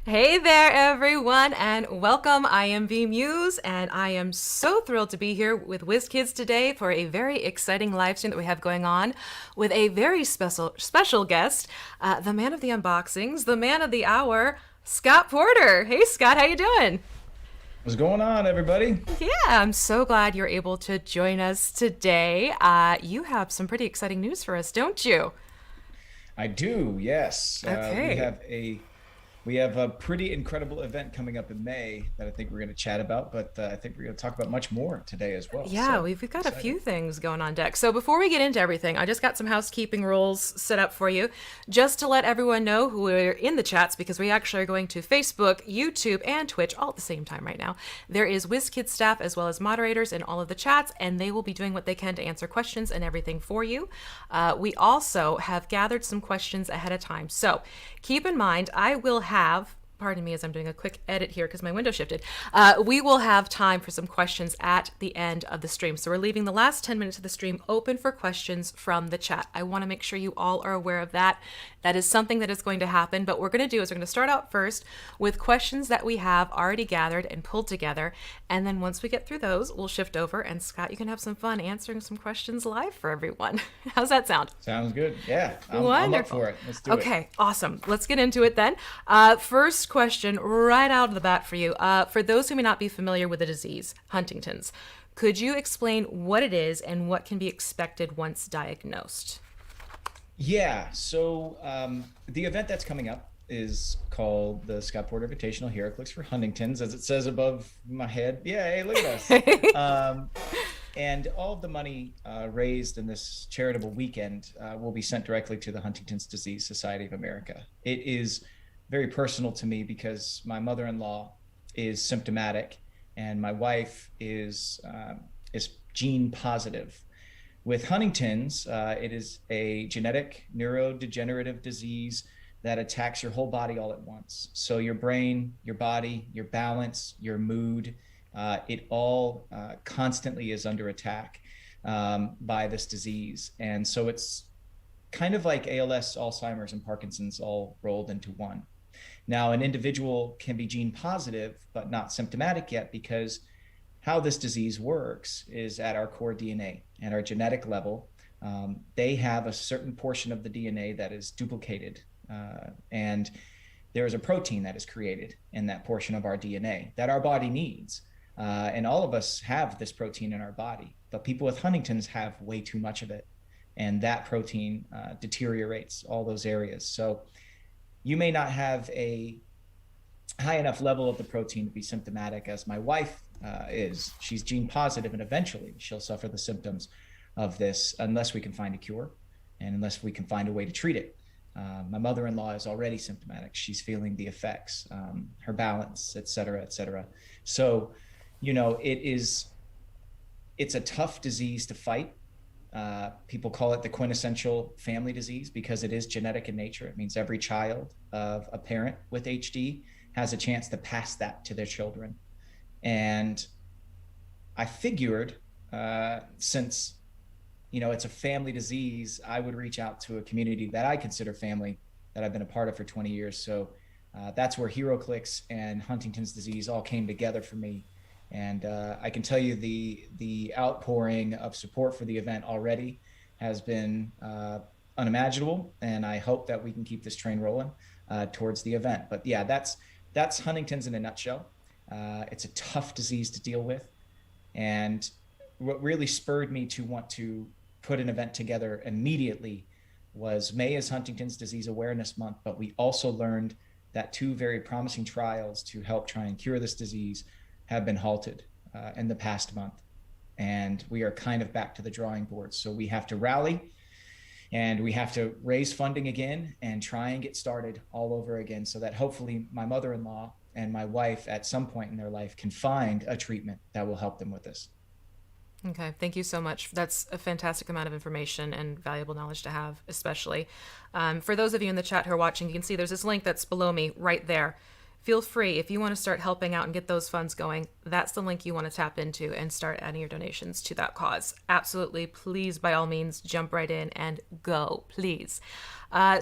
Hey there, everyone, and welcome. I am V Muse, and I am so thrilled to be here with WizKids today for a very exciting live stream that we have going on with a very special guest, the man of the unboxings, the man of the hour, Scott Porter. Hey, Scott, how you doing? What's going on, everybody? Yeah, I'm so glad you're able to join us today. You have some pretty exciting news for us, don't you? I do, yes. Okay. We have a pretty incredible event coming up in May that I think we're going to chat about, but I think we're going to talk about much more today as well. Yeah, So we've got a excited. few things going on deck. So before we get into everything, I just got some housekeeping rules set up for you, just to let everyone know who are in the chats, because we actually are going to Facebook, YouTube, and Twitch all at the same time right now. There is WizKids staff as well as moderators in all of the chats, and they will be doing what they can to answer questions and everything for you. We also have gathered some questions ahead of time. So keep in mind, I will have, pardon me as I'm doing a quick edit here because my window shifted. We will have time for some questions at the end of the stream. So we're leaving the last 10 minutes of the stream open for questions from the chat. I want to make sure you all are aware of that. That is something that is going to happen. But what we're going to do is we're going to start out first with questions that we have already gathered and pulled together. And then once we get through those, we'll shift over. And Scott, you can have some fun answering some questions live for everyone. How's that sound? Sounds good. Yeah, I'm up Wonderful. for it. Let's do it. Okay, awesome. Let's get into it then. First question right out of the bat for you. For those who may not be familiar with the disease, Huntington's, could you explain what it is and what can be expected once diagnosed? Yeah, so the event that's coming up is called the Scott Porter Invitational HeroClix for Huntington's, as it says above my head. Yeah, hey, look at us. Um, and all of the money raised in this charitable weekend will be sent directly to the Huntington's Disease Society of America. It is very personal to me because my mother-in-law is symptomatic, and my wife is gene positive. With Huntington's, it is a genetic neurodegenerative disease that attacks your whole body all at once. So your brain, your body, your balance, your mood, it all constantly is under attack by this disease. And so it's kind of like ALS, Alzheimer's, and Parkinson's all rolled into one. Now, an individual can be gene positive, but not symptomatic yet, because how this disease works is at our core DNA and our genetic level. They have a certain portion of the DNA that is duplicated. And there is a protein that is created in that portion of our DNA that our body needs. And all of us have this protein in our body, but people with Huntington's have way too much of it. And that protein deteriorates all those areas. So you may not have a high enough level of the protein to be symptomatic as my wife is. She's gene positive, and eventually she'll suffer the symptoms of this unless we can find a cure and unless we can find a way to treat it. My mother-in-law is already symptomatic. She's feeling the effects, her balance, et cetera, et cetera. So, it's a tough disease to fight. People call it the quintessential family disease because it is genetic in nature. It means every child of a parent with HD has a chance to pass that to their children. And I figured, since it's a family disease, I would reach out to a community that I consider family, that I've been a part of for 20 years. So that's where HeroClix and Huntington's disease all came together for me. And I can tell you the outpouring of support for the event already has been unimaginable. And I hope that we can keep this train rolling towards the event. But yeah, that's Huntington's in a nutshell. It's a tough disease to deal with. And what really spurred me to want to put an event together immediately was May is Huntington's Disease Awareness Month, but we also learned that 2 very promising trials to help try and cure this disease have been halted in the past month. And we are kind of back to the drawing board. So we have to rally and we have to raise funding again and try and get started all over again, so that hopefully my mother-in-law and my wife at some point in their life can find a treatment that will help them with this. Okay, thank you so much. That's a fantastic amount of information and valuable knowledge to have, especially. For those of you in the chat who are watching, you can see there's this link that's below me right there. Feel free, if you want to start helping out and get those funds going, that's the link you want to tap into and start adding your donations to that cause. Absolutely, please, by all means, jump right in and go, please.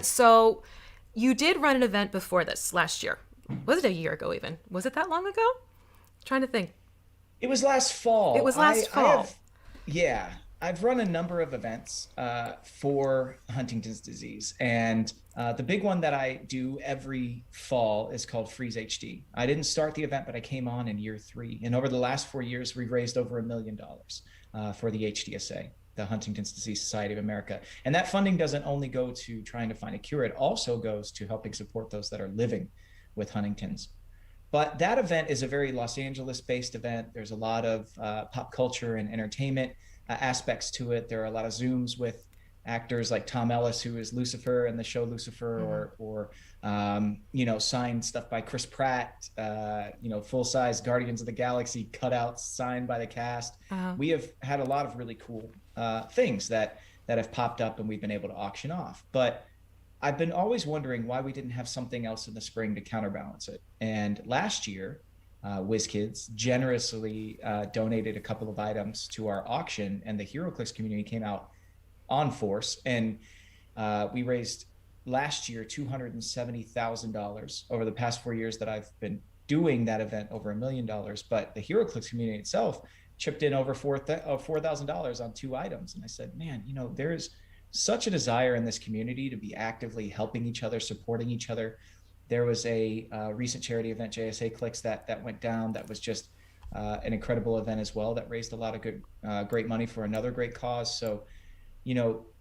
So you did run an event before this last year. Was it a year ago even? Was it that long ago? I'm trying to think. It was last fall. It was last fall. I've run a number of events for Huntington's disease. And the big one that I do every fall is called Freeze HD. I didn't start the event, but I came on in year 3. And over the last 4 years, we've raised over $1 million for the HDSA, the Huntington's Disease Society of America. And that funding doesn't only go to trying to find a cure, it also goes to helping support those that are living with Huntington's. But that event is a very Los Angeles-based event. There's a lot of pop culture and entertainment aspects to it. There are a lot of Zooms with actors like Tom Ellis, who is Lucifer in the show Lucifer, or signed stuff by Chris Pratt, full-size Guardians of the Galaxy cutouts signed by the cast. We have had a lot of really cool things that have popped up and we've been able to auction off. But I've been always wondering why we didn't have something else in the spring to counterbalance it. And last year, WizKids generously donated a couple of items to our auction, and the HeroClix community came out on force. And we raised last year $270,000. Over the past 4 years that I've been doing that event, over $1 million. But the HeroClix community itself chipped in over $4,000 on 2 items. And I said, man, there's such a desire in this community to be actively helping each other, supporting each other. There was a recent charity event, HDSA that went down. That was just an incredible event as well. That raised a lot of great money for another great cause. So,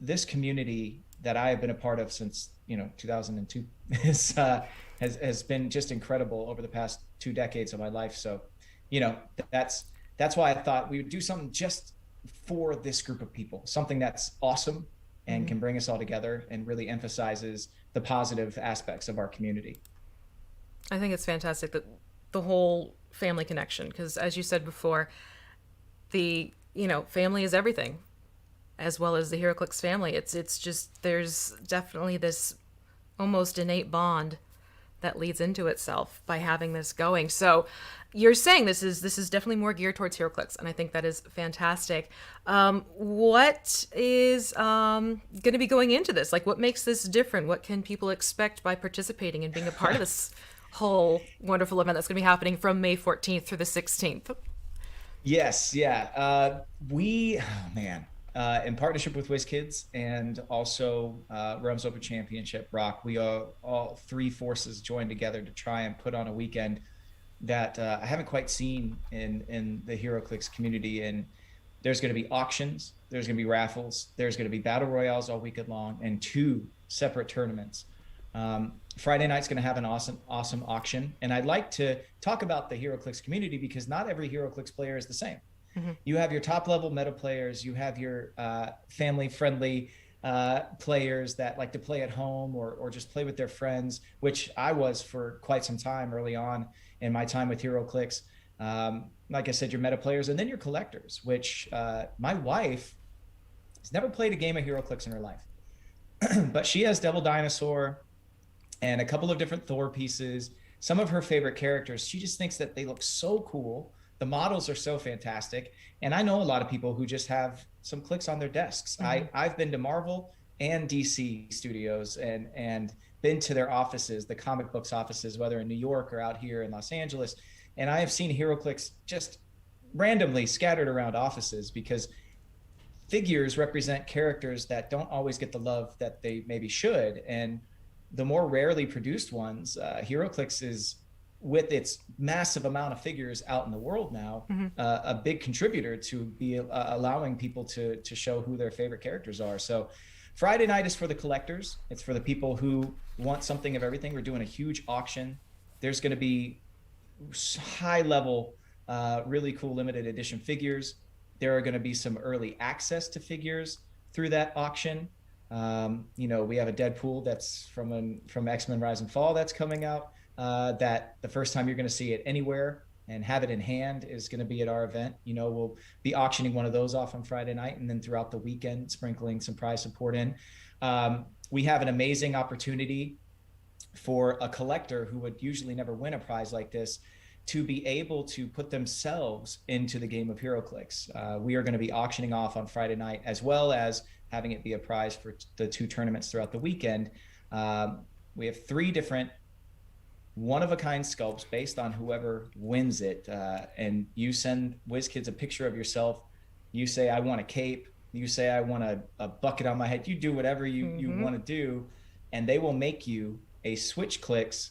this community that I have been a part of since 2002 has been just incredible over the past 2 decades of my life. So, that's why I thought we would do something just for this group of people, something that's awesome and can bring us all together and really emphasizes the positive aspects of our community. I think it's fantastic that the whole family connection, because as you said before, the family is everything, as well as the HeroClix family. It's just, there's definitely this almost innate bond that leads into itself by having this going. So you're saying this is definitely more geared towards HeroClix, and I think that is fantastic. What is going to be going into this? Like, what makes this different? What can people expect by participating and being a part of this whole wonderful event that's going to be happening from May 14th through the 16th? Yes, yeah. Oh man, in partnership with WizKids and also Realms Open Championship Rock, we all three forces joined together to try and put on a weekend that I haven't quite seen in the HeroClix community. And there's going to be auctions, there's going to be raffles, there's going to be battle royales all weekend long, and two separate tournaments. Friday night's going to have an awesome auction. And I'd like to talk about the HeroClix community because not every HeroClix player is the same. Mm-hmm. You have your top level meta players, you have your family friendly players that like to play at home or just play with their friends, which I was for quite some time early on in my time with HeroClix. Like I said, your meta players, and then your collectors, which my wife has never played a game of HeroClix in her life. But she has Devil Dinosaur and a couple of different Thor pieces, some of her favorite characters. She just thinks that they look so cool. The models are so fantastic. And I know a lot of people who just have some clicks on their desks. Mm-hmm. I've been to Marvel and DC studios and been to their offices, the comic books offices, whether in New York or out here in Los Angeles. And I have seen HeroClix just randomly scattered around offices because figures represent characters that don't always get the love that they maybe should. And the more rarely produced ones, HeroClix is, with its massive amount of figures out in the world now, mm-hmm. A big contributor to be allowing people to show who their favorite characters are. So Friday night is for the collectors. It's for the people who want something of everything. We're doing a huge auction. There's going to be high level, really cool limited edition figures. There are going to be some early access to figures through that auction. We have a Deadpool that's from X-Men Rise and Fall that's coming out, that the first time you're going to see it anywhere and have it in hand is going to be at our event. We'll be auctioning one of those off on Friday night, and then throughout the weekend sprinkling some prize support in. We have an amazing opportunity for a collector who would usually never win a prize like this to be able to put themselves into the game of HeroClix. We are going to be auctioning off on Friday night, as well as having it be a prize for the two tournaments throughout the weekend. We have three different one-of-a-kind sculpts based on whoever wins it. And you send WizKids a picture of yourself. You say, I want a cape. You say, I want a bucket on my head. You do whatever you want to do. And they will make you a HeroClix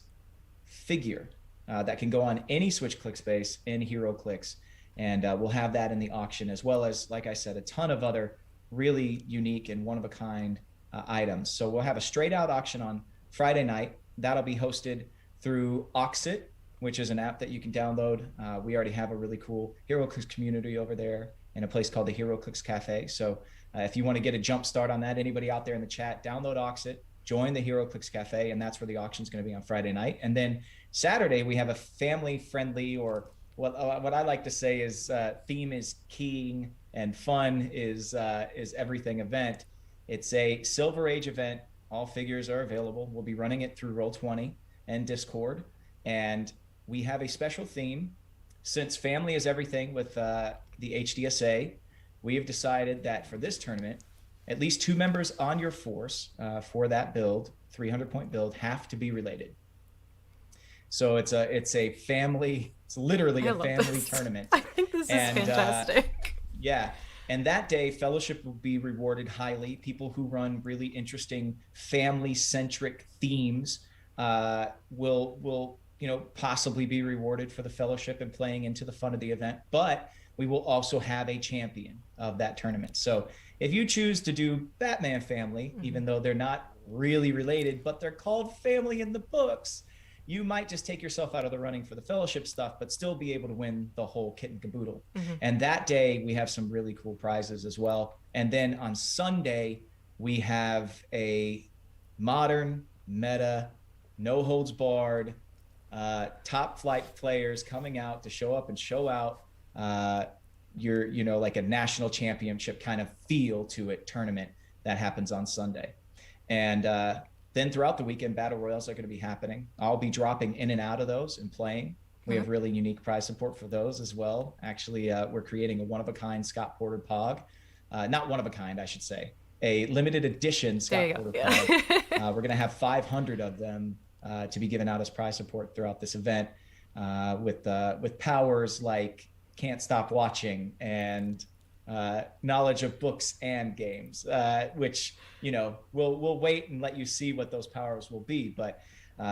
figure that can go on any HeroClix base in HeroClix. And we'll have that in the auction, as well as, like I said, a ton of other really unique and one-of-a-kind items. So we'll have a straight-out auction on Friday night. That'll be hosted through Oxit, which is an app that you can download. We already have a really cool HeroClix community over there in a place called the HeroClix Cafe. So if you want to get a jump start on that, anybody out there in the chat, download Oxit, join the HeroClix Cafe, and that's where the auction is going to be on Friday night. And then Saturday, we have a family-friendly, or what I like to say is theme is king and fun is everything event. It's a Silver Age event. All figures are available. We'll be running it through Roll20 and Discord. And we have a special theme. Since family is everything with the HDSA, we have decided that for this tournament, at least two members on your force for that build, 300-point build, have to be related. So it's a family, it's literally a family tournament. I think this is fantastic. Yeah. And that day, Fellowship will be rewarded highly. People who run really interesting family-centric themes will possibly be rewarded for the Fellowship and playing into the fun of the event. But we will also have a champion of that tournament. So if you choose to do Batman family, even though they're not really related, but they're called family in the books, you might just take yourself out of the running for the Fellowship stuff, but still be able to win the whole kit and caboodle. Mm-hmm. And that day, we have some really cool prizes as well. And then on Sunday, we have a modern, meta, no holds barred, top flight players coming out to show up and show out like a national championship kind of feel to it tournament that happens on Sunday. And Then throughout the weekend, battle royals are going to be happening. I'll be dropping in and out of those and playing. We have really unique prize support for those as well. Actually, we're creating a one-of-a-kind Scott Porter Pog. Not one of a kind, I should say. A limited edition Scott Porter Pog. We're going to have 500 of them to be given out as prize support throughout this event with powers like can't stop watching and knowledge of books and games, which, you know, we'll wait and let you see what those powers will be. But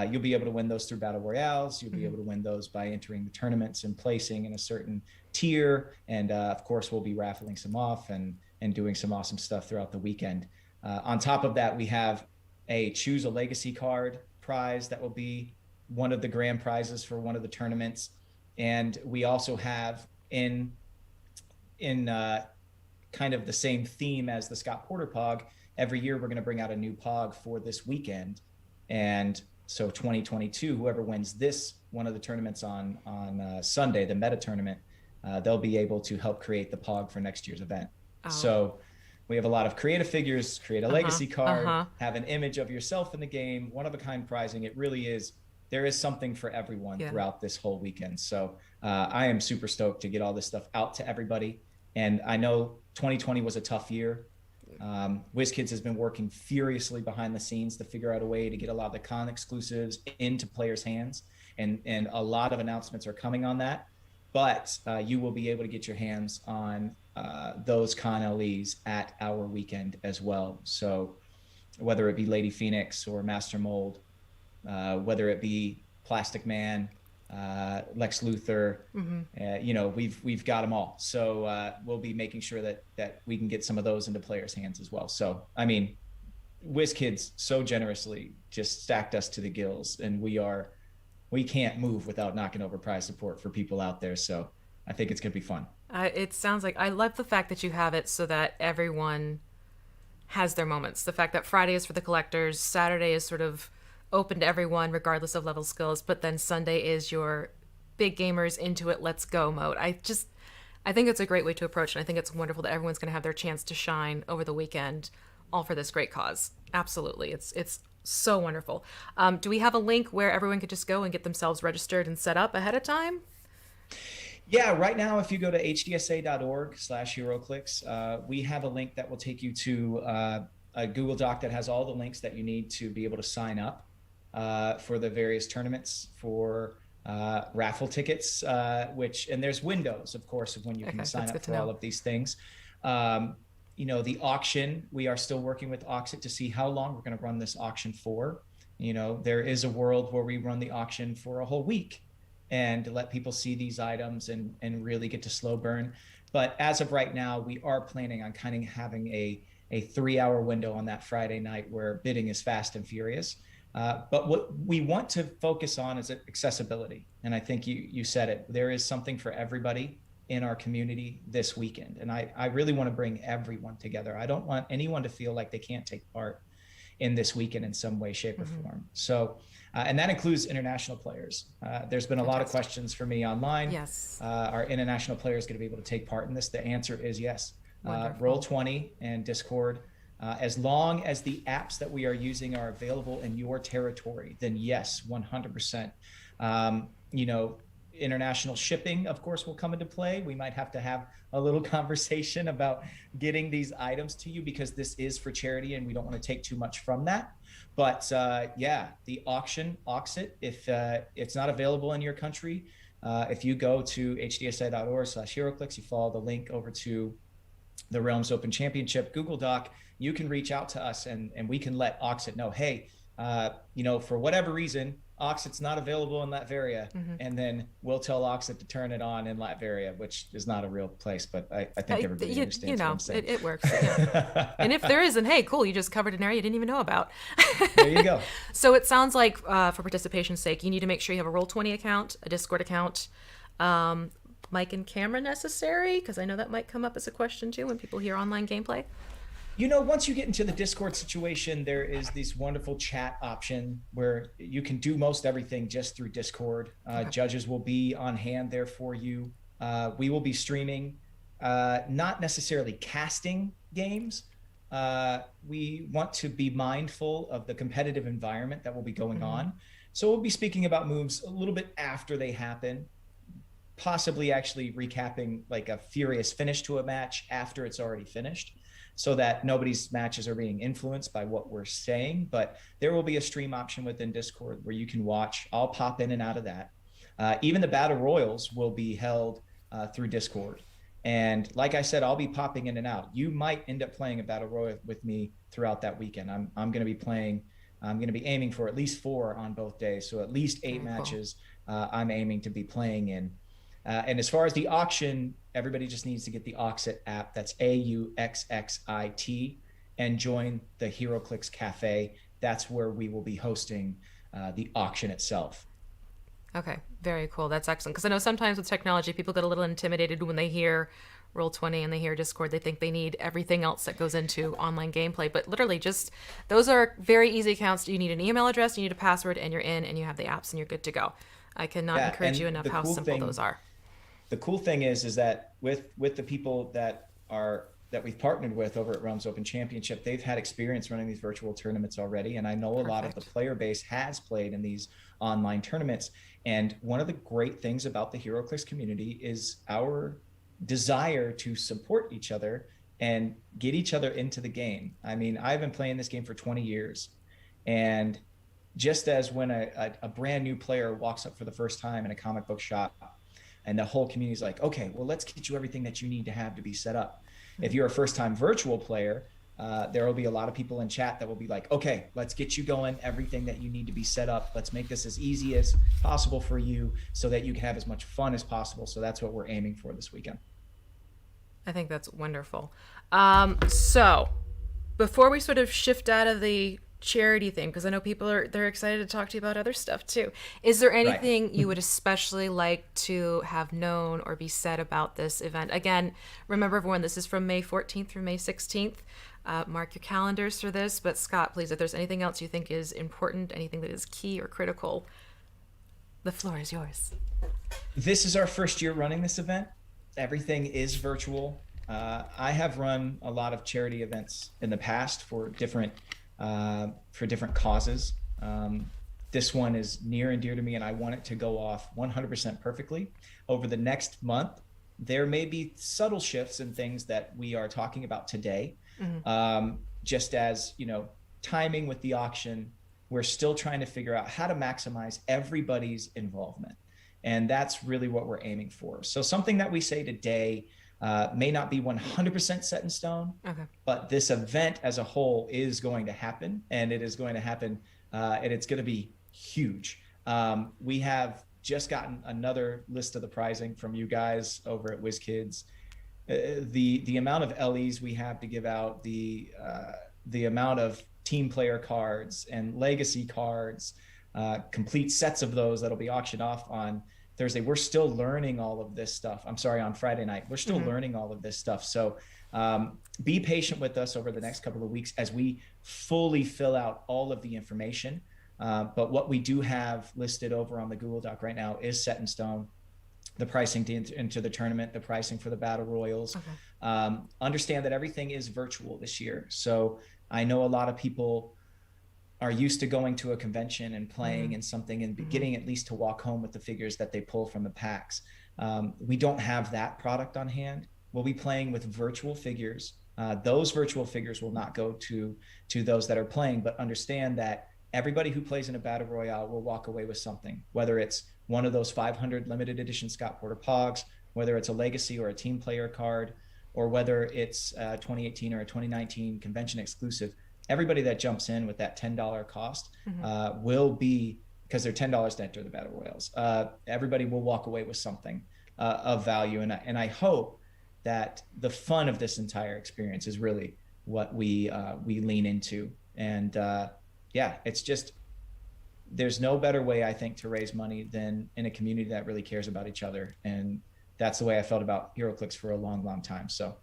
you'll be able to win those through battle royales. You'll be able to win those by entering the tournaments and placing in a certain tier. And of course, we'll be raffling some off and doing some awesome stuff throughout the weekend. On top of that, we have a choose a legacy card prize that will be one of the grand prizes for one of the tournaments. And we also have in kind of the same theme as the Scott Porter Pog, every year we're going to bring out a new Pog for this weekend. And so 2022, whoever wins this one of the tournaments on Sunday, the meta tournament, they'll be able to help create the Pog for next year's event. So we have a lot of creative figures, create a legacy card, have an image of yourself in the game, one-of-a-kind prizing. It really is, there is something for everyone throughout this whole weekend. So I am super stoked to get all this stuff out to everybody. And I know 2020 was a tough year. WizKids has been working furiously behind the scenes to figure out a way to get a lot of the con exclusives into players' hands. And a lot of announcements are coming on that. But you will be able to get your hands on those con LEs at our weekend as well. So whether it be Lady Phoenix or Master Mold, whether it be Plastic Man, Lex Luthor, you know, we've got them all. So we'll be making sure that we can get some of those into players' hands as well. So, I mean, WizKids so generously just stacked us to the gills, and we can't move without knocking over prize support for people out there. So I think it's going to be fun. It sounds like, I love the fact that you have it so that everyone has their moments. The fact that Friday is for the collectors, Saturday is sort of open to everyone regardless of level skills, but then Sunday is your big gamers into it, let's go mode. I think it's a great way to approach it. I think it's wonderful that everyone's going to have their chance to shine over the weekend, all for this great cause. Absolutely. It's so wonderful. Do we have a link where everyone could just go and get themselves registered and set up ahead of time? Yeah, right now, if you go to hdsa.org/HeroClix, we have a link that will take you to a Google Doc that has all the links that you need to be able to sign up for the various tournaments, for raffle tickets, and there's windows, of course, of when you can sign up for all of these things. You know, the auction, we are still working with Oxit to see how long we're going to run this auction for. You know, there is a world where we run the auction for a whole week and to let people see these items and really get to slow burn. But as of right now, we are planning on kind of having a 3-hour window on that Friday night where bidding is fast and furious. But what we want to focus on is accessibility. And I think you said it, there is something for everybody in our community this weekend. And I really want to bring everyone together. I don't want anyone to feel like they can't take part in this weekend in some way, shape, or form. So, and that includes international players. There's been a lot of questions for me online. Yes. Are international players going to be able to take part in this? The answer is yes. Roll20 and Discord, as long as the apps that we are using are available in your territory, then yes, 100%. You know, international shipping, of course, will come into play. We might have to have a little conversation about getting these items to you because this is for charity and we don't want to take too much from that. But yeah, the auction, Oxit, if it's not available in your country, if you go to hdsa.org/HeroClix, you follow the link over to the Realms Open Championship Google Doc, you can reach out to us and we can let Oxit know, hey, you know, for whatever reason, Oxit's not available in Latveria, and then we'll tell Oxit to turn it on in Latveria, which is not a real place, but I think everybody understands you know, what I'm saying. It works. Yeah. And if there isn't, hey, cool, you just covered an area you didn't even know about. There you go. So it sounds like for participation's sake, you need to make sure you have a Roll20 account, a Discord account, mic and camera necessary, because I know that might come up as a question too when people hear online gameplay. You know, once you get into the Discord situation, there is this wonderful chat option where you can do most everything just through Discord. Judges will be on hand there for you. We will be streaming, not necessarily casting games, we want to be mindful of the competitive environment that will be going on. So we'll be speaking about moves a little bit after they happen, possibly actually recapping like a furious finish to a match after it's already finished, so that nobody's matches are being influenced by what we're saying. But there will be a stream option within Discord where you can watch. I'll pop in and out of that. Even the battle royals will be held through Discord. And like I said, I'll be popping in and out. You might end up playing a battle royal with me throughout that weekend. I'm going to be playing. I'm going to be aiming for at least 4 on both days. So at least 8 matches I'm aiming to be playing in. And as far as the auction, everybody just needs to get the Auxit app. That's AUXXIT, and join the HeroClix Cafe. That's where we will be hosting the auction itself. Okay, very cool. That's excellent. Because I know sometimes with technology, people get a little intimidated when they hear Roll20 and they hear Discord. They think they need everything else that goes into online gameplay. But literally, just those are very easy accounts. You need an email address, you need a password, and you're in, and you have the apps, and you're good to go. I cannot encourage you enough how simple those are. The cool thing is that with the people that we've partnered with over at Realms Open Championship, they've had experience running these virtual tournaments already. And I know a lot of the player base has played in these online tournaments. And one of the great things about the HeroClix community is our desire to support each other and get each other into the game. I mean, I've been playing this game for 20 years. And just as when a brand new player walks up for the first time in a comic book shop, and the whole community is like, okay, well, let's get you everything that you need to have to be set up. If you're a first-time virtual player, there will be a lot of people in chat that will be like, okay, let's get you going, everything that you need to be set up. Let's make this as easy as possible for you so that you can have as much fun as possible. So that's what we're aiming for this weekend. I think that's wonderful. So before we sort of shift out of the charity thing, because I know they're excited to talk to you about other stuff too. Is there anything you would especially like to have known or be said about this event? Again, remember everyone, this is from May 14th through May 16th. Mark your calendars for this. But Scott, please, if there's anything else you think is important, anything that is key or critical, the floor is yours. This is our first year running this event. Everything is virtual. I have run a lot of charity events in the past for different causes. This one is near and dear to me, and I want it to go off 100% perfectly. Over the next month, there may be subtle shifts in things that we are talking about today. Just as, timing with the auction, we're still trying to figure out how to maximize everybody's involvement. And that's really what we're aiming for. So something that we say today may not be 100% set in stone, but this event as a whole is going to happen, and it is going to happen, and it's going to be huge. We have just gotten another list of the pricing from you guys over at WizKids. The amount of LEs we have to give out, the amount of team player cards and legacy cards, complete sets of those that'll be auctioned off on Thursday. We're still learning all of this stuff. I'm sorry, on Friday night. We're still learning all of this stuff. So be patient with us over the next couple of weeks as we fully fill out all of the information. But what we do have listed over on the Google Doc right now is set in stone. The pricing into the tournament, the pricing for the battle royals. Understand that everything is virtual this year. So I know a lot of people are used to going to a convention and playing in something and getting at least to walk home with the figures that they pull from the packs. We don't have that product on hand. We'll be playing with virtual figures. Those virtual figures will not go to those that are playing, but understand that everybody who plays in a battle royale will walk away with something, whether it's one of those 500 limited edition Scott Porter Pogs, whether it's a legacy or a team player card, or whether it's a 2018 or a 2019 convention exclusive. Everybody that jumps in with that $10 cost will be, because they're $10 to enter the battle royals, everybody will walk away with something of value. And I hope that the fun of this entire experience is really what we lean into. And it's just, there's no better way, I think, to raise money than in a community that really cares about each other. And that's the way I felt about HeroClix for a long, long time. So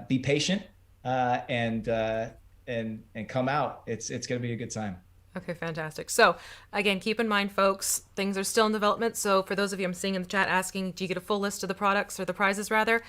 be patient and come out. It's going to be a good time. Okay, fantastic. So again, keep in mind, folks, things are still in development. So for those of you I'm seeing in the chat asking, do you get a full list of the products or the prizes rather?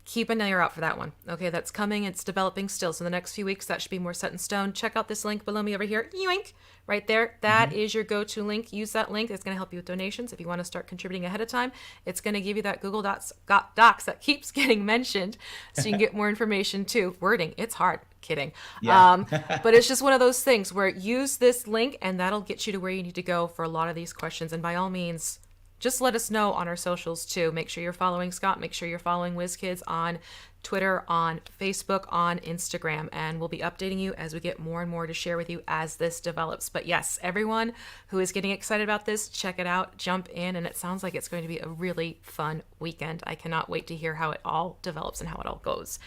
keep an ear out for that one. Okay, that's coming. It's developing still. So the next few weeks, that should be more set in stone. Check out this link below me over here. Yoink! Right there. That is your go-to link. Use that link. It's going to help you with donations. If you want to start contributing ahead of time, it's going to give you that Google Docs that keeps getting mentioned so you can get more information too. Wording, it's hard. Kidding. Yeah. But it's just one of those things where use this link and that'll get you to where you need to go for a lot of these questions. And by all means, just let us know on our socials too. Make sure you're following Scott. Make sure you're following WizKids on Twitter, on Facebook, on Instagram, and we'll be updating you as we get more and more to share with you as this develops. But yes, everyone who is getting excited about this, check it out, jump in, and it sounds like it's going to be a really fun weekend. I cannot wait to hear how it all develops and how it all goes.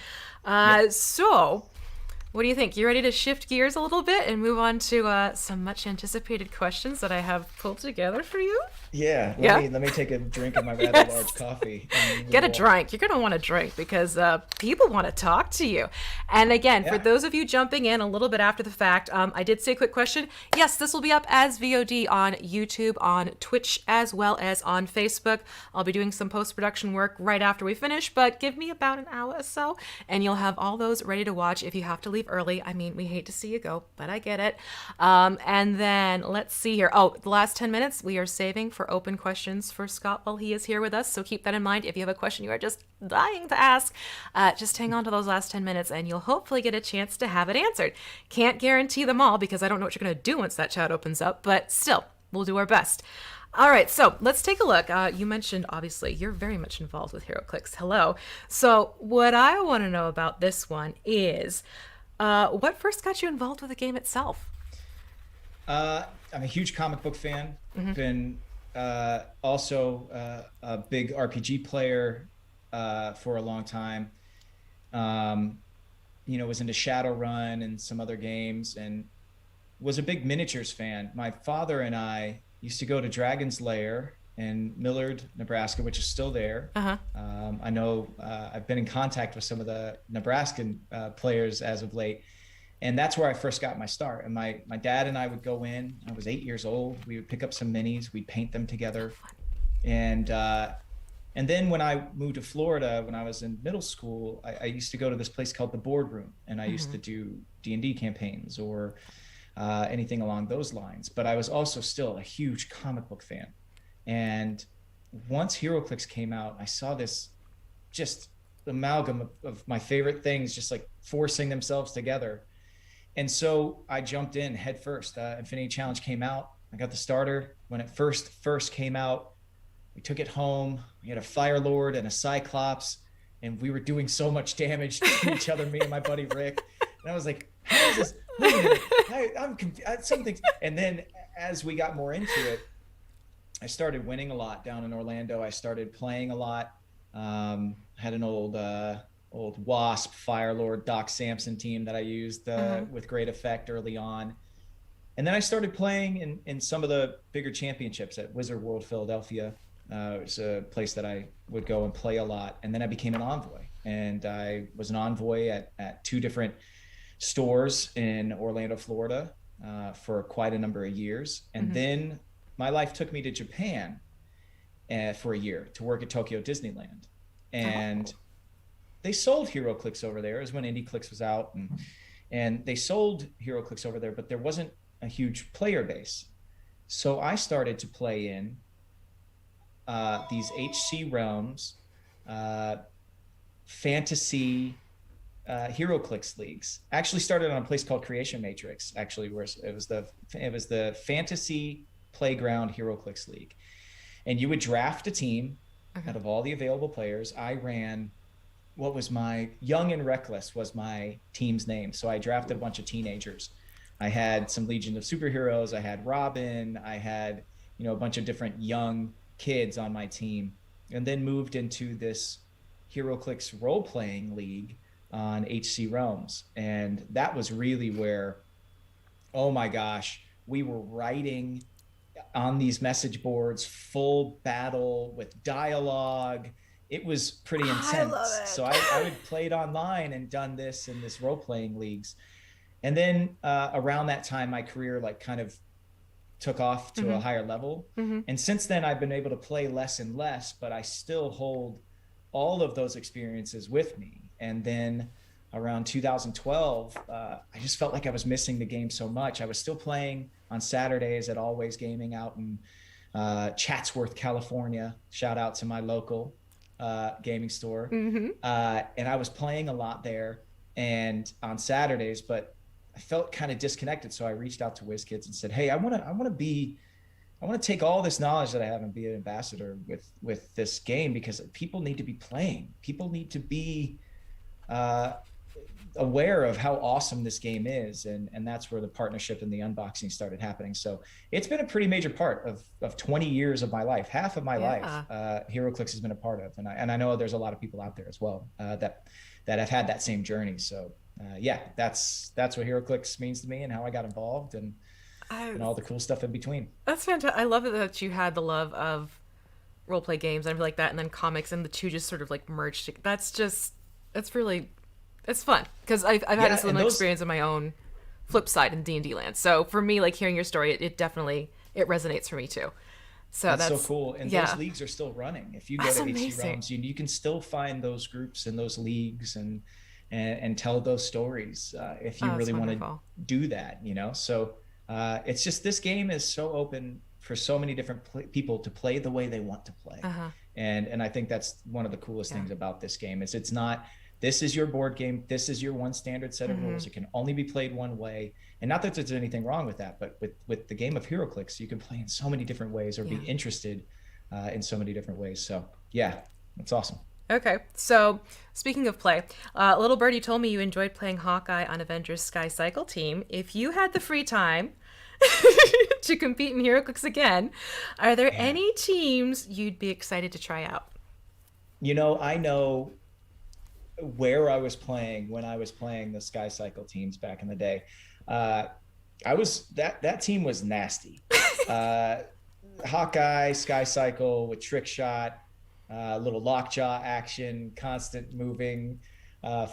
So what do you think? You ready to shift gears a little bit and move on to some much anticipated questions that I have pulled together for you? Yeah. Let me take a drink of my rather Yes. large coffee. Get a drink. You're going to want a drink because people want to talk to you. And again, for those of you jumping in a little bit after the fact, I did say a quick question. Yes, this will be up as VOD on YouTube, on Twitch, as well as on Facebook. I'll be doing some post-production work right after we finish, but give me about an hour or so, and you'll have all those ready to watch if you have to leave early. I mean, we hate to see you go, but I get it. And then let's see here. Oh, the last 10 minutes we are saving for open questions for Scott while he is here with us. So keep that in mind. If you have a question you are just dying to ask, just hang on to those last 10 minutes and you'll hopefully get a chance to have it answered. Can't guarantee them all because I don't know what you're going to do once that chat opens up, but still, we'll do our best. All right, so let's take a look. You mentioned, obviously, you're very much involved with HeroClix. Hello. So what I want to know about this one is, what first got you involved with the game itself? I'm a huge comic book fan. Been also a big RPG player for a long time. Was into Shadowrun and some other games, and was a big miniatures fan. My father and I used to go to Dragon's Lair in Millard, Nebraska, which is still there. I know I've been in contact with some of the Nebraskan players as of late. And that's where I first got my start. And my dad and I would go in. I was 8 years old. We would pick up some minis. We'd paint them together. And then when I moved to Florida, when I was in middle school, I used to go to this place called the Boardroom. And I used to do D&D campaigns or anything along those lines. But I was also still a huge comic book fan. And once HeroClix came out, I saw this just amalgam of my favorite things just like forcing themselves together. And so I jumped in head first. Infinity Challenge came out. I got the starter. When it first came out, we took it home. We had a Fire Lord and a Cyclops, and we were doing so much damage to each other, me and my buddy Rick. And I was like, how is this? Wait a minute. I'm confused. Something. And then as we got more into it, I started winning a lot down in Orlando. I started playing a lot. Had an old Wasp, Firelord, Doc Samson team that I used with great effect early on. And then I started playing in some of the bigger championships at Wizard World Philadelphia. It's a place that I would go and play a lot. And then I became an envoy. And I was an envoy at two different stores in Orlando, Florida for quite a number of years. And then my life took me to Japan for a year to work at Tokyo Disneyland. And they sold HeroClix over there. It was when IndieClix was out, and they sold HeroClix over there, but there wasn't a huge player base. So I started to play in these HC Realms fantasy HeroClix leagues. Actually started on a place called Creation Matrix, actually, where it was the Fantasy Playground HeroClix League. And you would draft a team out of all the available players. I ran what was my Young and Reckless was my team's name. So I drafted a bunch of teenagers. I had some Legion of Superheroes. I had Robin. I had, a bunch of different young kids on my team, and then moved into this HeroClix role-playing league on HC Realms. And that was really where, oh my gosh, we were writing on these message boards, full battle with dialogue. It was pretty intense. I love it. So I would play it online and done this in this role-playing leagues. And then around that time, my career kind of took off to a higher level. And since then, I've been able to play less and less, but I still hold all of those experiences with me. And then around 2012, I just felt like I was missing the game so much. I was still playing on Saturdays at Always Gaming out in Chatsworth, California. Shout out to my local gaming store. And I was playing a lot there and on Saturdays, but I felt kind of disconnected. So I reached out to WizKids and said, hey, I want to take all this knowledge that I have and be an ambassador with this game, because people need to be playing. People need to be aware of how awesome this game is. And that's where the partnership and the unboxing started happening. So it's been a pretty major part of 20 years of my life, half of my life, HeroClix has been a part of. And I know there's a lot of people out there as well that have had that same journey. So that's what HeroClix means to me and how I got involved and all the cool stuff in between. That's fantastic. I love it that you had the love of role play games and everything like that, and then comics, and the two just sort of like merged. It's fun because I've had a similar experience in my own flip side in D&D land. So for me, like hearing your story, it definitely resonates for me too. So that's so cool. And those leagues are still running. If you go to amazing. HC Realms, you can still find those groups and those leagues and tell those stories if you really want to do that, So it's just, this game is so open for so many different people to play the way they want to play. And I think that's one of the coolest things about this game is it's not, this is your board game, this is your one standard set of rules. It can only be played one way. And not that there's anything wrong with that, but with the game of HeroClix, you can play in so many different ways or be interested in so many different ways. So yeah, that's awesome. Okay, so speaking of play, Little Birdie told me you enjoyed playing Hawkeye on Avengers Sky Cycle Team. If you had the free time to compete in HeroClix again, are there any teams you'd be excited to try out? I know where I was playing when I was playing the Sky Cycle teams back in the day. That team was nasty. Hawkeye, Sky Cycle with trick shot, little lockjaw action, constant moving,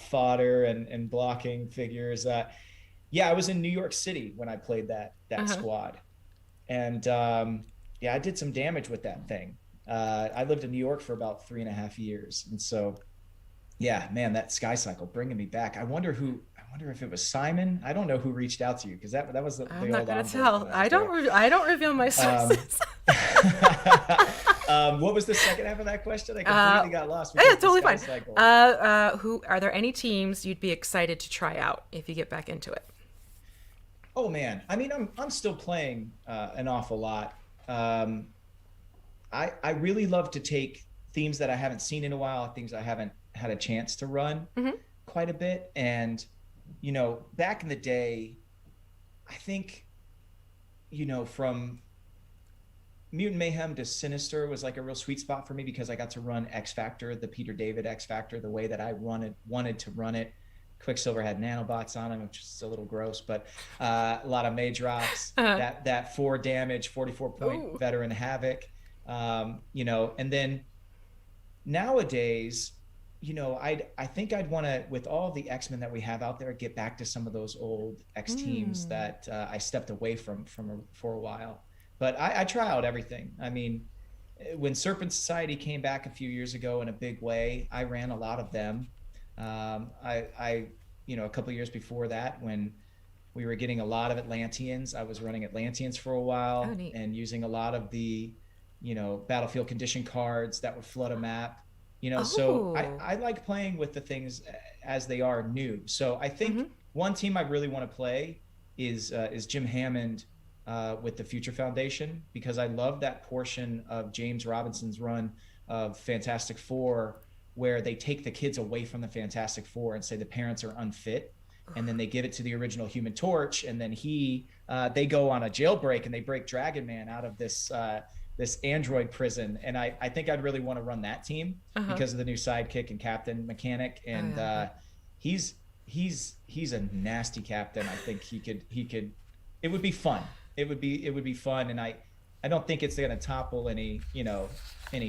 fodder and blocking figures. I was in New York City when I played that squad. And I did some damage with that thing. I lived in New York for about 3.5 years. And so, man, that Sky Cycle bringing me back. I wonder if it was Simon. I don't know who reached out to you, because that was the I'm not old gonna tell. I don't reveal my sources. What was the second half of that question? I completely got lost. Yeah, totally fine. Who are there any teams you'd be excited to try out if you get back into it? Oh man, I mean, I'm still playing an awful lot. I really love to take themes that I haven't seen in a while, things I haven't had a chance to run quite a bit. And, back in the day, I think, from Mutant Mayhem to Sinister was like a real sweet spot for me, because I got to run X Factor, the Peter David X Factor, the way that I wanted to run it. Quicksilver had nanobots on him, which is a little gross, but a lot of mage drops, that 4 damage, 44-point veteran havoc, and then nowadays, I think I'd want to, with all the X-Men that we have out there, get back to some of those old X teams that I stepped away from for a while. But I try out everything. I mean, when Serpent Society came back a few years ago in a big way, I ran a lot of them. A couple of years before that, when we were getting a lot of Atlanteans, I was running Atlanteans for a while and using a lot of the, battlefield condition cards that would flood a map. So I like playing with the things as they are new. So I think one team I really want to play is Jim Hammond with the Future Foundation, because I love that portion of James Robinson's run of Fantastic Four, where they take the kids away from the Fantastic Four and say the parents are unfit, and then they give it to the original Human Torch, and then they go on a jailbreak and they break Dragon Man out of this android prison. And I think I'd really want to run that team because of the new sidekick and captain mechanic. And he's a nasty captain. I think he could it would be fun. It would be fun. And I don't think it's going to topple any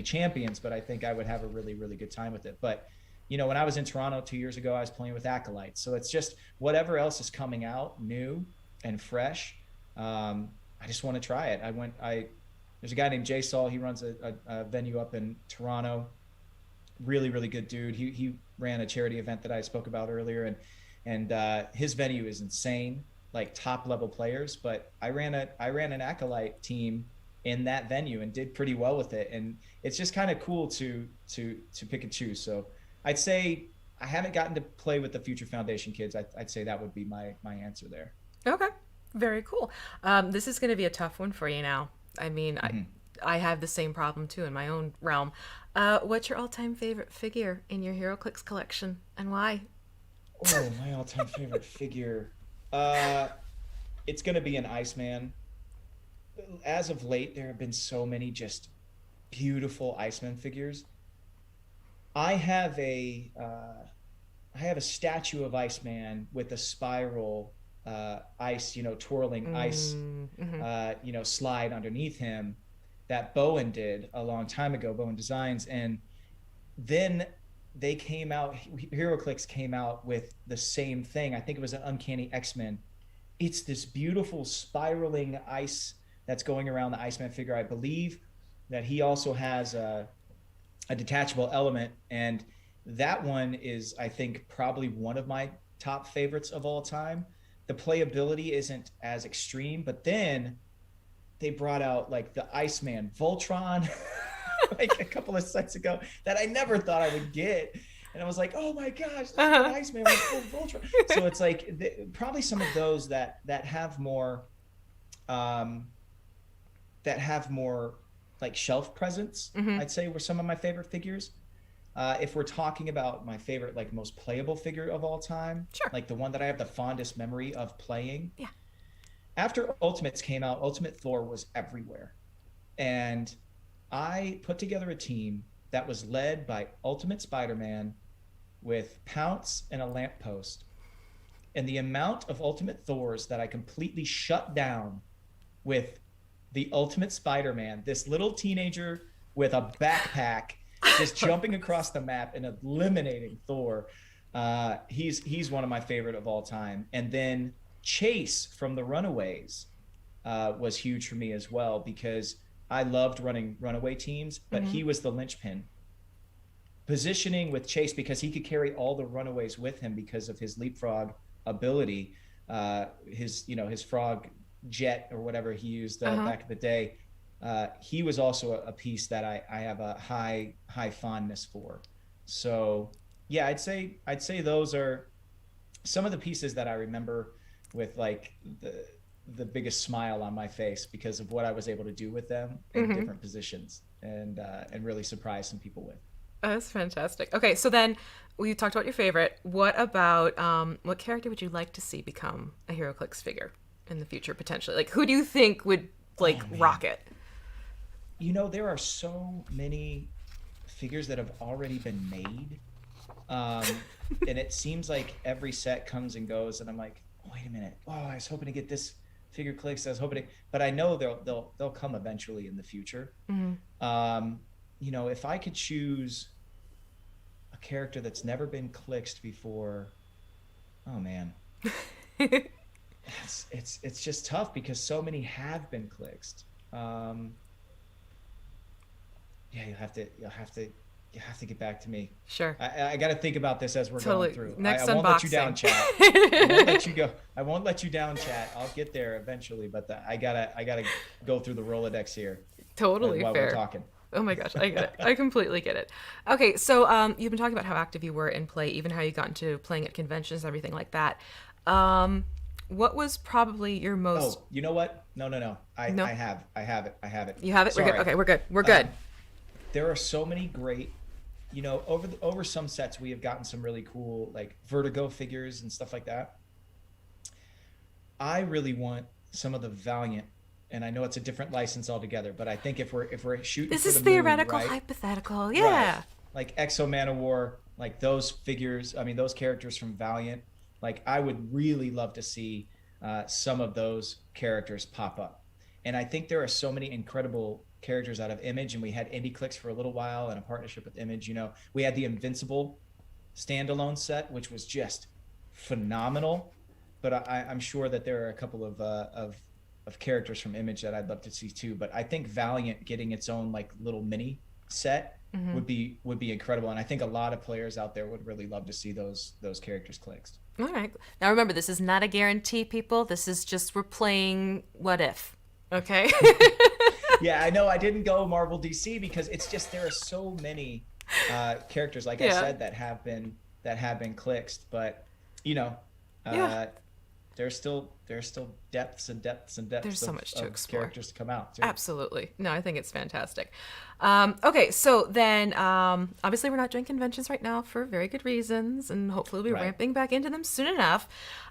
champions, but I think I would have a really, really good time with it. But when I was in Toronto 2 years ago, I was playing with Acolytes. So it's just whatever else is coming out new and fresh. I just want to try it. There's a guy named Jay Saul. He runs a venue up in Toronto. really, really good dude. He ran a charity event that I spoke about earlier, and his venue is insane, like top level players. But I ran an acolyte team in that venue and did pretty well with it. And it's just kind of cool to pick and choose. So I'd say I haven't gotten to play with the Future Foundation kids. I'd say that would be my answer there. Okay, very cool. This is going to be a tough one for you now. I mean, I have the same problem too in my own realm. What's your all-time favorite figure in your HeroClix collection, and why? Oh, my all-time favorite figure. Uh, it's gonna be an Iceman. As of late, there have been so many just beautiful Iceman figures. I have a I have a statue of Iceman with a spiral ice, twirling ice, Mm-hmm. slide underneath him that Bowen did a long time ago, Bowen Designs, and then they came out. HeroClix came out with the same thing. I think it was an Uncanny X-Men. It's this beautiful spiraling ice that's going around the Iceman figure. I believe that he also has a detachable element, and that one is, I think, probably one of my top favorites of all time. The playability isn't as extreme, but then they brought out like the Iceman Voltron like a couple of sets ago that I never thought I would get. And I was like, oh my gosh, Uh-huh. Iceman with full Voltron. So it's like probably some of those that have more um, that have more like shelf presence, Mm-hmm. I'd say, were some of my favorite figures. If we're talking about my favorite, like most playable figure of all time, Sure. like the one that I have the fondest memory of playing, Yeah. after Ultimates came out, Ultimate Thor was everywhere. And I put together a team that was led by Ultimate Spider-Man with Pounce and a lamppost. And the amount of Ultimate Thors that I completely shut down with the Ultimate Spider-Man, this little teenager with a backpack just jumping across the map and eliminating Thor. He's one of my favorite of all time. And then Chase from the Runaways was huge for me as well, because I loved running runaway teams, but Mm-hmm. he was the linchpin. Positioning with Chase, because he could carry all the runaways with him because of his leapfrog ability, his frog jet or whatever he used Uh-huh. back in the day. He was also a piece that I have a high fondness for. So yeah, I'd say those are some of the pieces that I remember with like the biggest smile on my face because of what I was able to do with them in Mm-hmm. different positions and really surprise some people with. That's fantastic. Okay, so then we talked about your favorite. What about what character would you like to see become a HeroClix figure in the future potentially? Like, who do you think would like Oh man, rock it? there are so many figures that have already been made, um, and it seems like every set comes and goes, and I'm like, oh, wait a minute, oh, I was hoping to get this figure clicks. I was hoping to, but I know they'll come eventually in the future. Mm-hmm. Um, if I could choose a character that's never been clicked before, oh man, it's just tough because so many have been clicked. Um, yeah, you'll have to get back to me. Sure. I got to think about this as we're going Totally. through. I Next won't let you down, unboxing. chat. I won't let you go. I won't let you down, chat. I'll get there eventually, but I gotta go through the Rolodex here Totally while we're fair. talking. Oh my gosh, I get it. I completely get it. Okay, so you've been talking about how active you were in play, even how you got into playing at conventions, everything like that. Um, what was probably your most? Oh, you know what? No. I No, I have it. I have it. you have it. We're good. Sorry. Okay, we're good. We're good. Um, there are so many great, over some sets we have gotten some really cool like Vertigo figures and stuff like that. I really want some of the Valiant, and I know it's a different license altogether, but I think if we're shooting This for is the moon, theoretical, right? hypothetical. Right. Yeah. Like Exo Man of War, like those figures, I mean those characters from Valiant, like I would really love to see some of those characters pop up. And I think there are so many incredible characters out of Image, and we had Indie Clicks for a little while and a partnership with Image. We had the Invincible standalone set, which was just phenomenal. But I'm sure that there are a couple of characters from Image that I'd love to see too. But I think Valiant getting its own like little mini set would be incredible, and I think a lot of players out there would really love to see those characters clicked. All right. Now remember, this is not a guarantee, people. This is just we're playing what if. Okay. Yeah, I know I didn't go Marvel DC because it's just there are so many characters, like I Yeah. said, that have been clicked, but you know, Yeah. there's still depths and depths and depths There's so of, much to of explore. characters to come out too. Absolutely. No, I think it's fantastic. Okay, so then obviously we're not doing conventions right now for very good reasons, and hopefully we'll be Right. ramping back into them soon enough.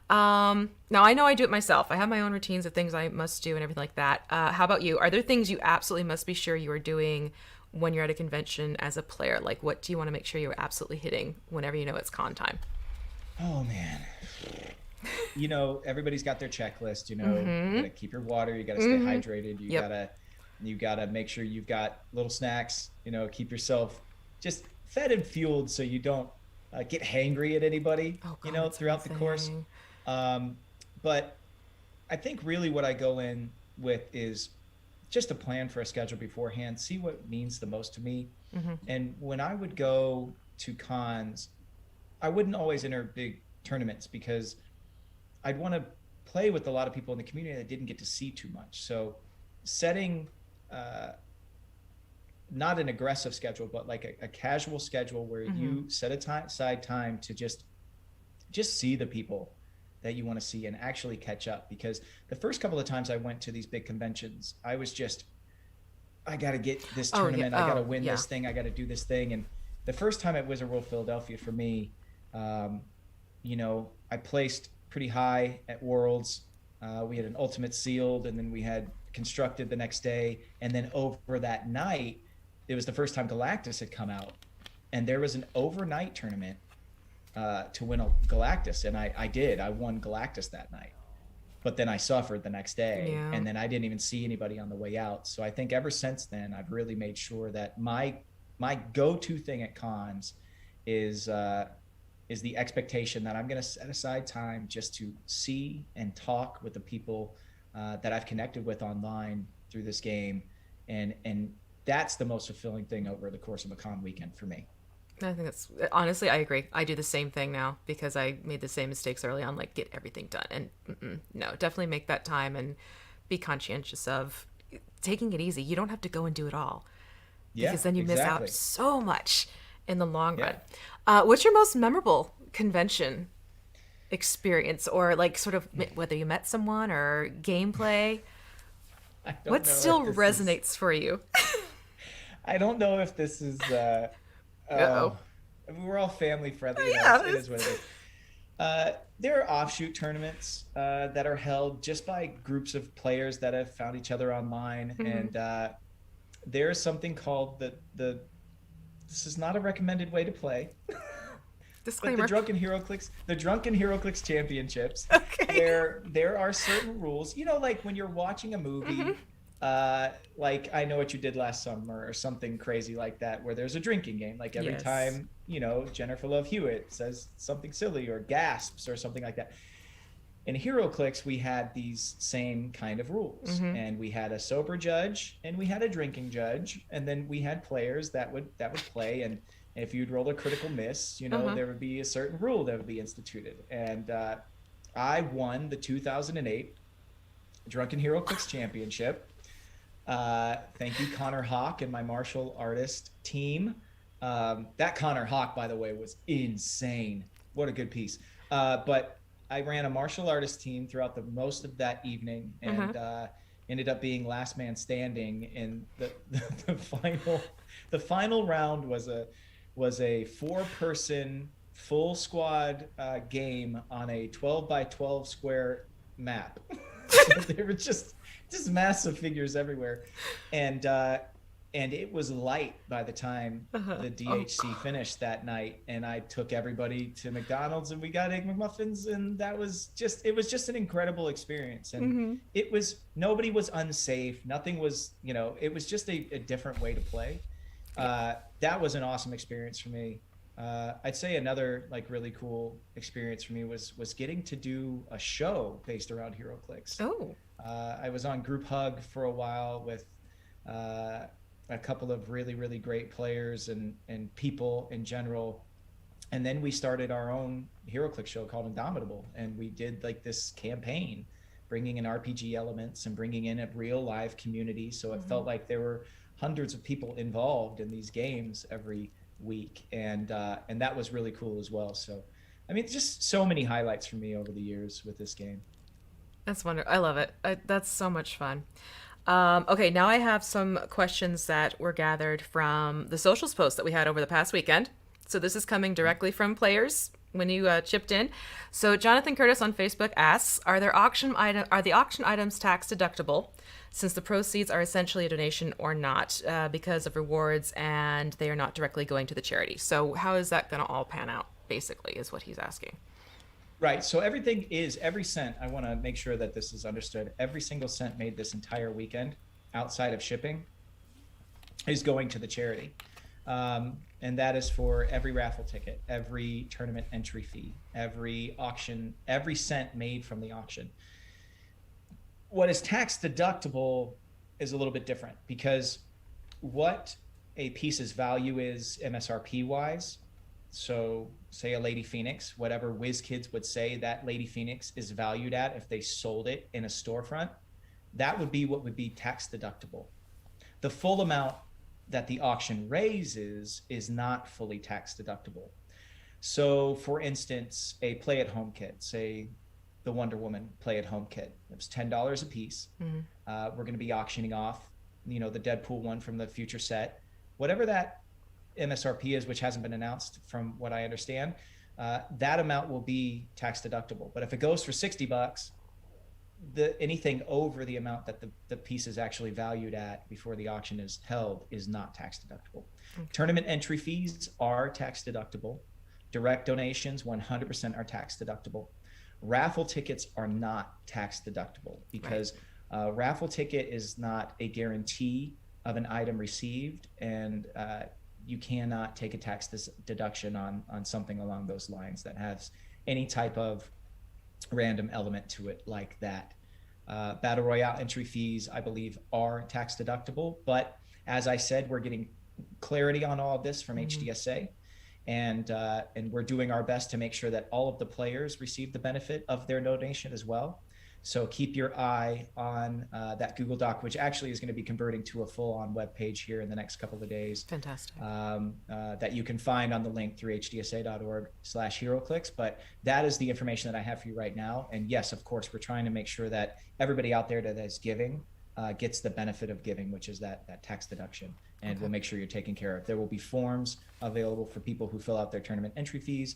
Now, I know I do it myself. I have my own routines of things I must do and everything like that. How about you? Are there things you absolutely must be sure you are doing when you're at a convention as a player? Like, what do you want to make sure you're absolutely hitting whenever you know it's con time? Oh man. Everybody's got their checklist. You gotta keep your water, you gotta stay hydrated, you Yep. gotta make sure you've got little snacks, keep yourself just fed and fueled so you don't get hangry at anybody, Oh, God, that's throughout the course. amazing. um, but I think really what I go in with is just a plan for a schedule beforehand, see what means the most to me. And when I would go to cons, I wouldn't always enter big tournaments because I'd want to play with a lot of people in the community that didn't get to see too much. So setting uh, not an aggressive schedule, but like a casual schedule where you set aside time to just see the people that you want to see and actually catch up. Because the first couple of times I went to these big conventions, I was just, I got to get this Oh, yeah. tournament. I got to Oh, win yeah. this thing. I got to do this thing. And the first time at Wizard World Philadelphia for me, um, I placed pretty high at Worlds. We had an ultimate sealed, and then we had constructed the next day. And then over that night, it was the first time Galactus had come out. And there was an overnight tournament to win a Galactus. And I did. I won Galactus that night. But then I suffered the next day. Yeah. And then I didn't even see anybody on the way out. So I think ever since then, I've really made sure that my go-to thing at cons is the expectation that I'm going to set aside time just to see and talk with the people that I've connected with online through this game, and that's the most fulfilling thing over the course of a con weekend for me. I think that's honestly, I agree. I do the same thing now because I made the same mistakes early on, like get everything done. And no, definitely make that time and be conscientious of taking it easy. You don't have to go and do it all Yeah, because then you miss out exactly. so much in the long Yeah. run. What's your most memorable convention experience, or like sort of whether you met someone or gameplay? I don't What know still if this is. resonates for you? I don't know if this is. Uh-oh. Oh, I mean, we're all family friendly. Yeah, It is what it is. There are offshoot tournaments that are held just by groups of players that have found each other online, and there's something called the. This is not a recommended way to play, but Disclaimer. the Drunken HeroClix Championships, Okay. where there are certain rules. Like when you're watching a movie, like I Know What You Did Last Summer or something crazy like that, where there's a drinking game. Like every Yes. time, Jennifer Love Hewitt says something silly or gasps or something like that. In HeroClix, we had these same kind of rules, and we had a sober judge and we had a drinking judge, and then we had players that would play, and if you'd roll a critical miss, there would be a certain rule that would be instituted. And I won the 2008 Drunken HeroClix Championship. Thank you, Connor Hawk, and my martial artist team. That Connor Hawk, by the way, was insane. What a good piece. But I ran a martial artist team throughout the most of that evening, and ended up being last man standing. And the final round was a 4-person full squad game on a 12 by 12 square map. So they were just massive figures everywhere, and it was light by the time the DHC finished that night, and I took everybody to McDonald's and we got Egg McMuffins, and it was just an incredible experience. And nobody was unsafe, nothing was, it was just a different way to play. That was an awesome experience for me. I'd say another like really cool experience for me was getting to do a show based around HeroClix. Oh. I was on Group Hug for a while with a couple of really, really great players and people in general. And then we started our own HeroClix show called Indomitable. And we did like this campaign, bringing in RPG elements and bringing in a real live community. So it felt like there were hundreds of people involved in these games every week. And that was really cool as well. So, I mean, just so many highlights for me over the years with this game. That's wonderful. I love it. That's so much fun. Okay, now I have some questions that were gathered from the socials post that we had over the past weekend. So this is coming directly from players when you chipped in. So Jonathan Curtis on Facebook asks, are the auction items tax deductible since the proceeds are essentially a donation or not because of rewards and they are not directly going to the charity? So how is that going to all pan out, basically, is what he's asking. Right. So every cent, I want to make sure that this is understood. Every single cent made this entire weekend outside of shipping is going to the charity. And that is for every raffle ticket, every tournament entry fee, every auction, every cent made from the auction. What is tax deductible is a little bit different because what a piece's value is MSRP wise. So say a Lady Phoenix, whatever WizKids would say that Lady Phoenix is valued at if they sold it in a storefront, that would be what would be tax deductible. The full amount that the auction raises is not fully tax deductible. So for instance, a play at home kit, say the Wonder Woman play at home kit, it was $10 a piece. We're going to be auctioning off, the Deadpool one from the future set, whatever that MSRP is, which hasn't been announced from what I understand, that amount will be tax deductible. But if it goes for $60, anything over the amount that the piece is actually valued at before the auction is held is not tax deductible. Okay. Tournament entry fees are tax deductible. Direct donations 100% are tax deductible. Raffle tickets are not tax deductible because raffle ticket is not a guarantee of an item received, and you cannot take a tax deduction on something along those lines that has any type of random element to it like that. Battle Royale entry fees, I believe, are tax deductible. But as I said, we're getting clarity on all of this from HDSA. And we're doing our best to make sure that all of the players receive the benefit of their donation as well. So keep your eye on that Google Doc, which actually is going to be converting to a full-on web page here in the next couple of days. Fantastic. That you can find on the link through hdsa.org/HeroClix. But that is the information that I have for you right now. And yes, of course, we're trying to make sure that everybody out there that is giving gets the benefit of giving, which is that tax deduction. And we'll make sure you're taken care of. There will be forms available for people who fill out their tournament entry fees.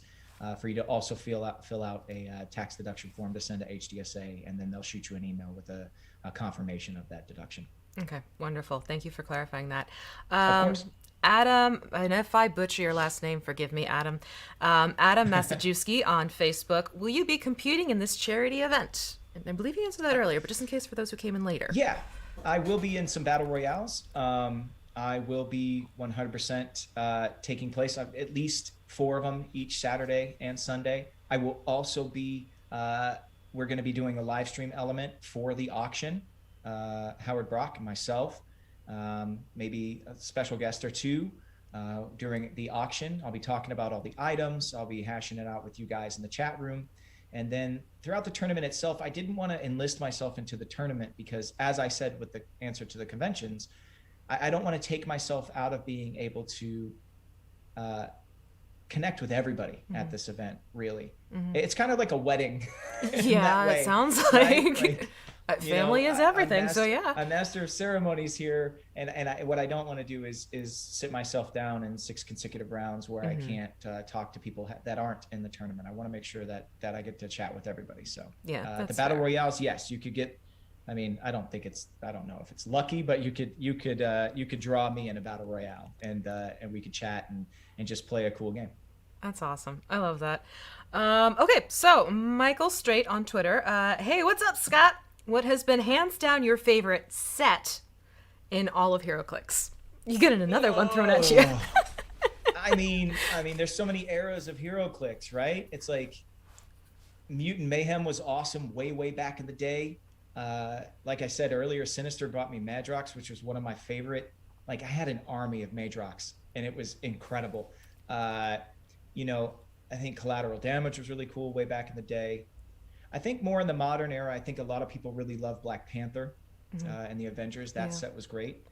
For you to also fill out a tax deduction form to send to HDSA, and then they'll shoot you an email with a confirmation of that deduction. Okay, wonderful. Thank you for clarifying that. Of course. Adam, and if I butcher your last name, forgive me, Adam. Adam Masajewski on Facebook. Will you be competing in this charity event? And I believe you answered that earlier, but just in case for those who came in later. Yeah, I will be in some battle royales. I will be 100% taking place, at least 4 of them each Saturday and Sunday. I will also be, we're going to be doing a live stream element for the auction. Howard Brock and myself, maybe a special guest or two during the auction. I'll be talking about all the items. I'll be hashing it out with you guys in the chat room. And then throughout the tournament itself, I didn't want to enlist myself into the tournament because, as I said with the answer to the conventions, I don't want to take myself out of being able to connect with everybody at this event, really. It's kind of like a wedding. Yeah, it sounds like family is everything. So yeah, I'm master of ceremonies here, and what I don't want to do is sit myself down in 6 consecutive rounds where I can't talk to people that aren't in the tournament. I want to make sure that I get to chat with everybody. So yeah, the battle royales, yes, you could get. I mean, I don't know if it's lucky, but you could draw me in a battle royale, and we could chat and just play a cool game. That's awesome. I love that. Okay, so Michael Straight on Twitter. Hey, what's up, Scott? What has been hands down your favorite set in all of HeroClix? You get another one thrown at you. I mean, there's so many eras of HeroClix, right? It's like Mutant Mayhem was awesome way back in the day. Like I said earlier, Sinister brought me Madrox, which was one of my favorite like I had an army of Matrox, and it was incredible. Uh, you know, I think Collateral Damage was really cool way back in the day. I think more in the modern era, I think a lot of people really love Black Panther and the Avengers. That Yeah. set was great.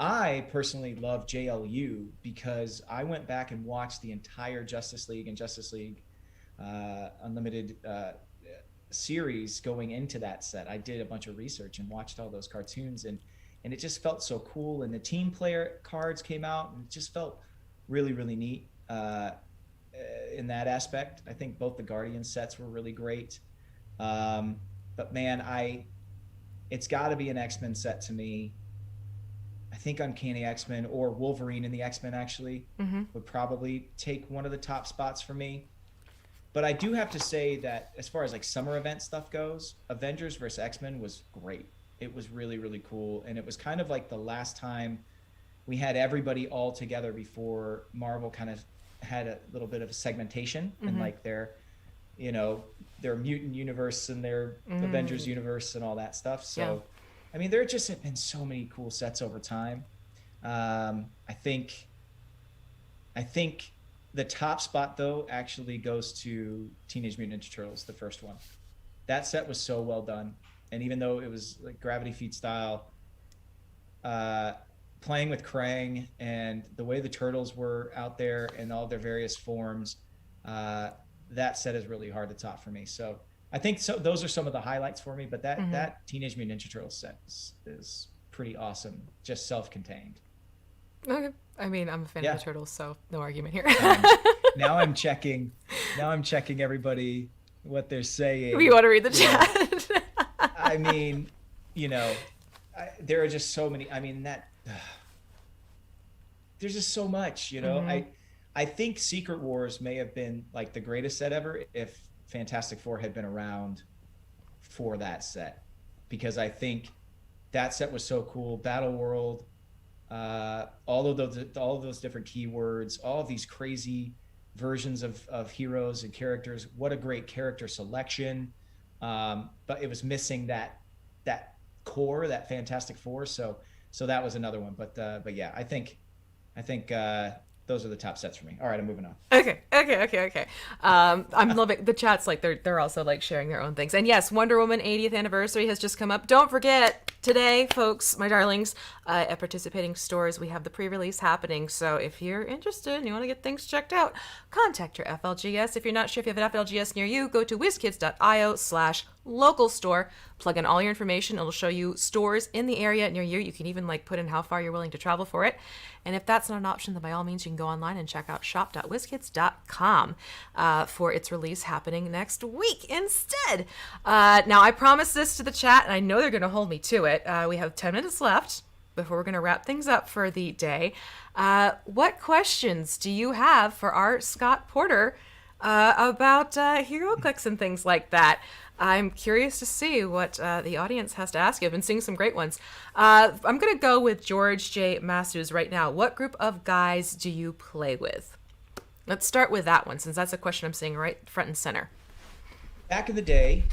I personally love JLU because I went back and watched the entire Justice League and Justice League Unlimited series going into that set. I did a bunch of research and watched all those cartoons, and it just felt so cool. And the team player cards came out, and it just felt really, really neat in that aspect. I think both the Guardian sets were really great. But man, it's got to be an X-Men set to me. I think Uncanny X-Men or Wolverine in the X-Men actually would probably take one of the top spots for me. But I do have to say that as far as like summer event stuff goes, Avengers versus X-Men was great. It was really, really cool. And it was kind of like the last time we had everybody all together before Marvel kind of had a little bit of a segmentation and like their mutant universe and their Avengers universe and all that stuff. So, I mean, there just have been so many cool sets over time. I think the top spot though actually goes to Teenage Mutant Ninja Turtles, the first one. That set was so well done, and even though it was like Gravity Feed style, playing with Krang and the way the turtles were out there in all their various forms, that set is really hard to top for me. So I think those are some of the highlights for me. But that Teenage Mutant Ninja Turtles set is pretty awesome, just self-contained. Okay. I mean, I'm a fan of the Turtles, so no argument here. Now I'm checking everybody what they're saying. You want to read the chat? I mean, there are just so many. I mean, there's just so much. I think Secret Wars may have been like the greatest set ever if Fantastic Four had been around for that set, because I think that set was so cool. Battle World. All of those different keywords, all of these crazy versions of heroes and characters. What a great character selection. But it was missing that core, that Fantastic Four. So that was another one. But yeah, I think those are the top sets for me. All right, I'm moving on. Okay. I'm loving the chats. Like they're also like sharing their own things. And yes, Wonder Woman 80th anniversary has just come up. Don't forget today, folks, my darlings, at participating stores, we have the pre-release happening. So if you're interested and you want to get things checked out, contact your FLGS. If you're not sure if you have an FLGS near you, go to whizkids.io/local store. Plug in all your information. It'll show you stores in the area near you. You can even like put in how far you're willing to travel for it. And if that's not an option, then by all means, you can go online and check out shop.whizkids.com for its release happening next week instead. Now, I promised this to the chat, and I know they're going to hold me to it. We have 10 minutes left before we're going to wrap things up for the day. What questions do you have for our Scott Porter about HeroClix and things like that? I'm curious to see what the audience has to ask you. I've been seeing some great ones. I'm going to go with George J. Massus right now. What group of guys do you play with? Let's start with that one, since that's a question I'm seeing right front and center. Back in the day,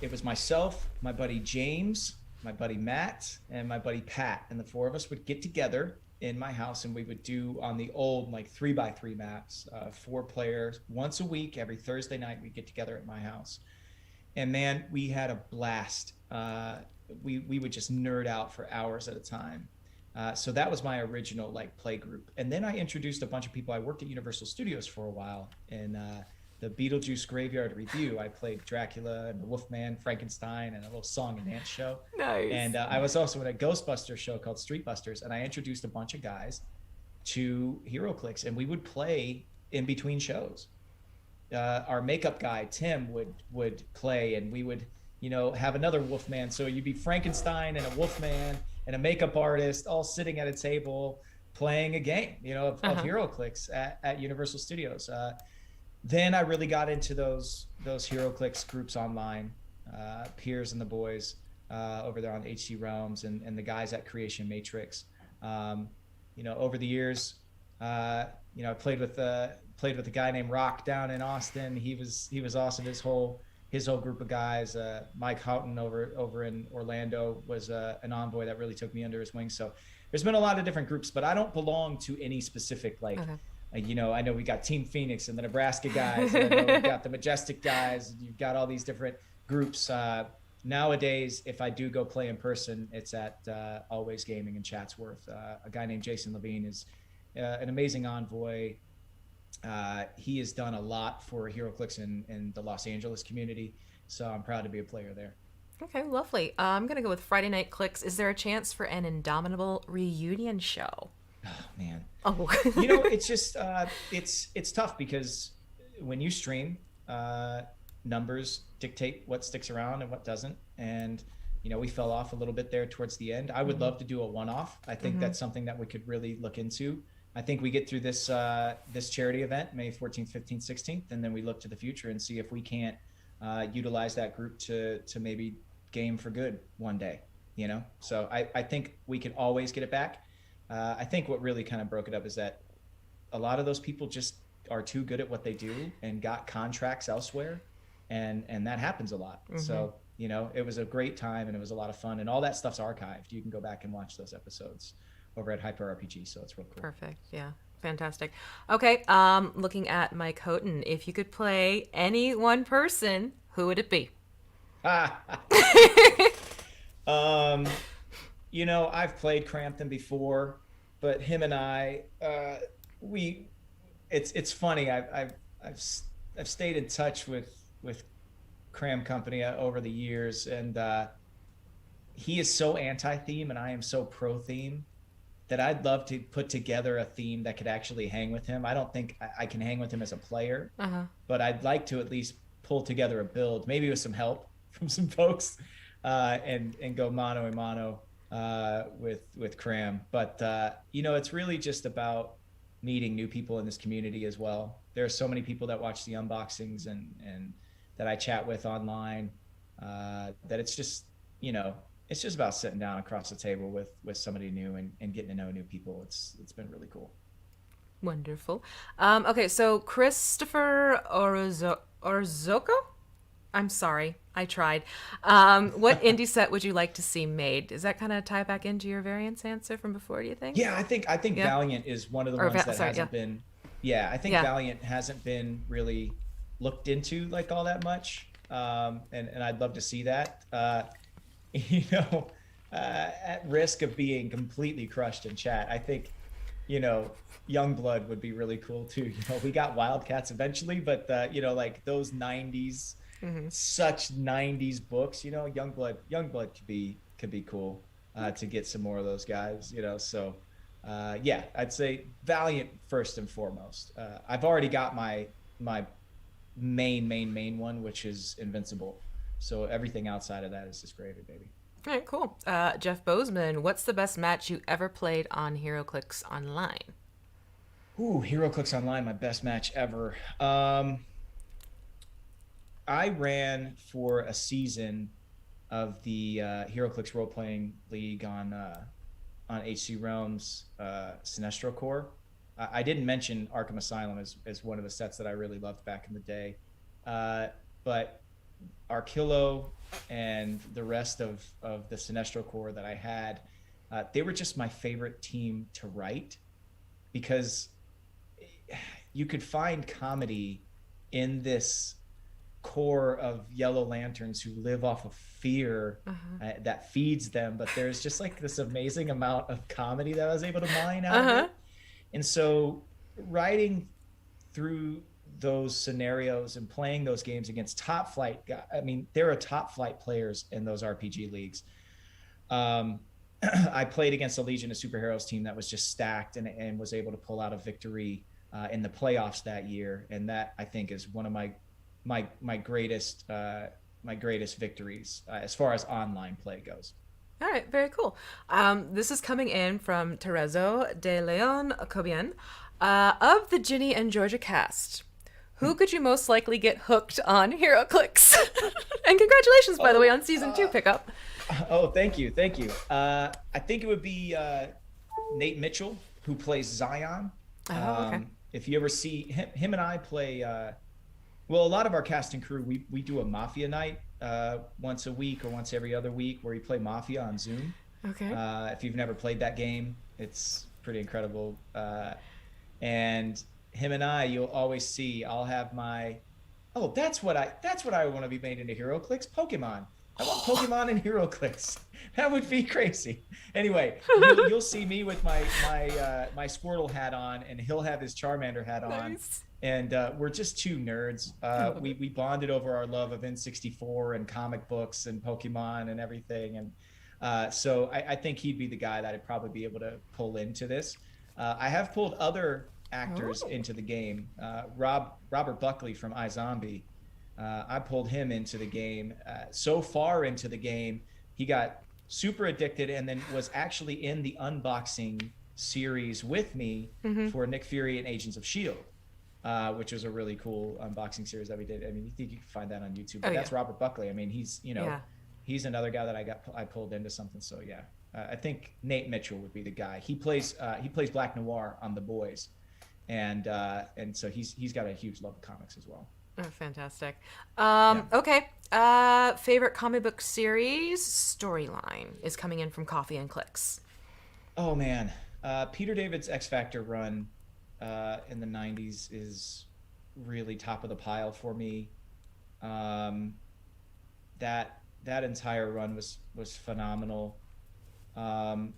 it was myself, my buddy James, my buddy Matt, and my buddy Pat. And the four of us would get together in my house, and we would do on the old like 3x3 maps, 4 players once a week. Every Thursday night we'd get together at my house. And man, we had a blast. We would just nerd out for hours at a time. So that was my original like play group. And then I introduced a bunch of people. I worked at Universal Studios for a while in the Beetlejuice Graveyard Review. I played Dracula and the Wolfman, Frankenstein, and a little song and dance show. Nice. And I was also in a Ghostbusters show called Street Busters, and I introduced a bunch of guys to HeroClix, and we would play in between shows. Our makeup guy Tim would play, and we would have another Wolfman. So you'd be Frankenstein and a Wolfman and a makeup artist all sitting at a table playing a game of HeroClix at Universal Studios. Then I really got into those HeroClix groups online, Piers and the boys over there on HC Realms, and the guys at Creation Matrix. Over the years, I played with a guy named Rock down in Austin. He was awesome. His whole group of guys. Mike Houghton over in Orlando was an envoy that really took me under his wing. So there's been a lot of different groups, but I don't belong to any specific Okay. you know, I know we got Team Phoenix and the Nebraska guys, and I know we've got the Majestic guys, and you've got all these different groups. Nowadays, if I do go play in person, it's at Always Gaming in Chatsworth. A guy named Jason Levine is an amazing envoy. He has done a lot for HeroClix in the Los Angeles community, so I'm proud to be a player there. Okay, lovely. I'm gonna go with Friday Night Clicks. Is there a chance for an Indomitable reunion show? Oh man, Oh. you know, it's just it's tough because when you stream, numbers dictate what sticks around and what doesn't, and you know, we fell off a little bit there towards the end. I would love to do a one-off. I think that's something that we could really look into. I think we get through this this charity event May 14th, 15th, 16th, and then we look to the future and see if we can't utilize that group to maybe game for good one day, you know. So I think we can always get it back. I think what really kind of broke it up is that a lot of those people just are too good at what they do and got contracts elsewhere, and that happens a lot. So you know, it was a great time and it was a lot of fun, and all that stuff's archived. You can go back and watch those episodes over at Hyper RPG, so it's real cool. Perfect. Yeah. Fantastic. Okay. Looking at Mike Houghton, if you could play any one person, who would it be? You know, I've played Crampton before, but him and I, it's funny. I've stayed in touch with Cram Company over the years, and he is so anti-theme and I am so pro-theme that I'd love to put together a theme that could actually hang with him. I don't think I can hang with him as a player, but I'd like to at least pull together a build, maybe with some help from some folks, and go mano a mano with Cram. But you know, it's really just about meeting new people in this community as well. There are so many people that watch the unboxings and that I chat with online, that it's just, you know, it's just about sitting down across the table with somebody new and getting to know new people. It's been really cool. Wonderful. Okay, so Christopher Orozco? I'm sorry, I tried. What indie set would you like to see made? Does that kind of tie back into your variance answer from before, do you think? Yeah, I think Yeah. Valiant is one of the ones that hasn't been. Yeah, I think Yeah. Valiant hasn't been really looked into like all that much, and I'd love to see that. You know, at risk of being completely crushed in chat, I think, you know, Youngblood would be really cool too. You know, we got Wildcats eventually, but you know, like those 90s, such 90s books, you know, Youngblood could be cool to get some more of those guys, you know. So yeah, I'd say Valiant first and foremost. I've already got my main one, which is Invincible. So everything outside of that is just gravy, baby. All right, cool. Jeff Bozeman, what's the best match you ever played on HeroClix Online? Ooh, HeroClix Online, my best match ever. I ran for a season of the HeroClix Role Playing League on HC Realms Sinestro Core. I didn't mention Arkham Asylum as one of the sets that I really loved back in the day, but Arkillo and the rest of the Sinestro Core that I had, they were just my favorite team to write, because you could find comedy in this core of Yellow Lanterns who live off of fear that feeds them, but there's just like this amazing amount of comedy that I was able to mine out of it. And so writing through those scenarios and playing those games against top flight guys, I mean, there are top flight players in those RPG leagues. I played against a Legion of Superheroes team that was just stacked and was able to pull out a victory in the playoffs that year, and that I think is one of my greatest victories as far as online play goes. All right, very cool. This is coming in from Terezo de Leon Cobian. Of the Ginny and Georgia cast, who could you most likely get hooked on HeroClix? And congratulations, by the way, on season 2 pickup. Oh, thank you. I think it would be Nate Mitchell, who plays Zion. Okay. If you ever see him and I play, well, a lot of our cast and crew, we do a Mafia night once a week or once every other week where we play Mafia on Zoom. Okay. If you've never played that game, it's pretty incredible. And him and I, you'll always see. I'll have my, oh, that's what I want to be made into HeroClix Pokemon. I want Pokemon and HeroClix. That would be crazy. Anyway, you'll see me with my Squirtle hat on, and he'll have his Charmander hat on, Nice. and we're just two nerds. I love it. We bonded over our love of N64 and comic books and Pokemon and everything, and so I think he'd be the guy that I'd probably be able to pull into this. I have pulled other actors Oh. into the game. Robert Buckley from iZombie. I pulled him into the game. So far into the game, he got super addicted and then was actually in the unboxing series with me Mm-hmm. for Nick Fury and Agents of Shield, which was a really cool unboxing series that we did. I mean, you think you can find that on YouTube? But Oh, that's yeah. Robert Buckley. I mean, he's Yeah. he's another guy that I pulled into something. So yeah, I think Nate Mitchell would be the guy. He plays Black Noir on The Boys, and so he's got a huge love of comics as well. Oh, fantastic. Yeah. Okay. Favorite comic book series storyline is coming in from Coffee and Clicks. Oh man, Peter David's X Factor run in the '90s is really top of the pile for me. Um, that entire run was phenomenal. Um,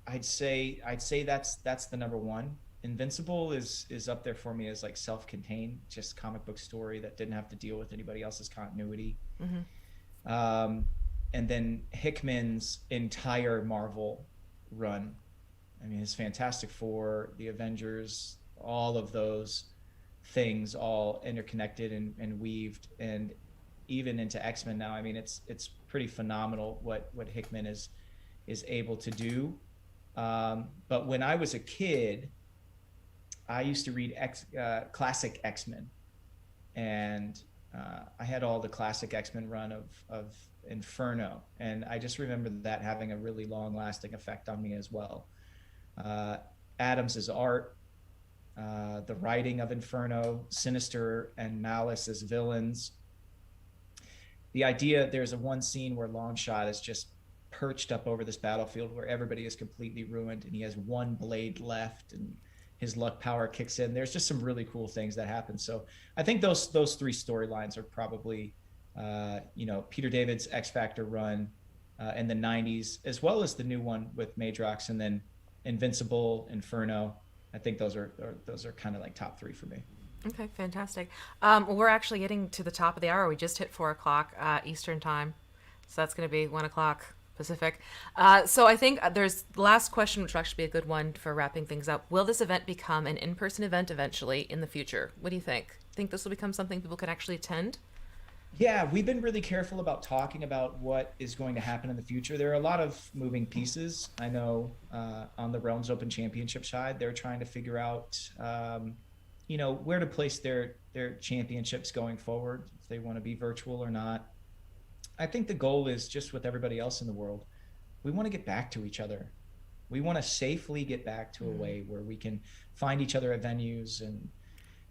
I'd say that's the number one. Invincible is up there for me as like self-contained, just comic book story that didn't have to deal with anybody else's continuity. Mm-hmm. Um, and then Hickman's entire Marvel run. I mean, it's Fantastic Four, the Avengers, all of those things all interconnected and weaved, and even into X-Men now. I mean, it's pretty phenomenal what Hickman is able to do. But when I was a kid, I used to read classic X-Men, and I had all the classic X-Men run of Inferno, and I just remember that having a really long lasting effect on me as well. Uh, Adams's art, the writing of Inferno, Sinister and Malice as villains. The idea, there's a one scene where Longshot is just perched up over this battlefield where everybody is completely ruined and he has one blade left and his luck power kicks in. There's just some really cool things that happen. So I think those three storylines are probably Peter David's X Factor run in the '90s, as well as the new one with Madrox, and then Invincible, Inferno. I think those are kind of like top three for me. Okay, fantastic. Well, we're actually getting to the top of the hour. We just hit 4 o'clock Eastern time, so that's going to be 1 o'clock Pacific. So I think there's the last question, which will actually be a good one for wrapping things up. Will this event become an in-person event eventually in the future? What do you think? Think this will become something people can actually attend? Yeah, we've been really careful about talking about what is going to happen in the future. There are a lot of moving pieces. I know on the Realms Open Championship side, they're trying to figure out, where to place their championships going forward, if they want to be virtual or not. I think the goal is just with everybody else in the world. We want to get back to each other. We want to safely get back to a way where we can find each other at venues,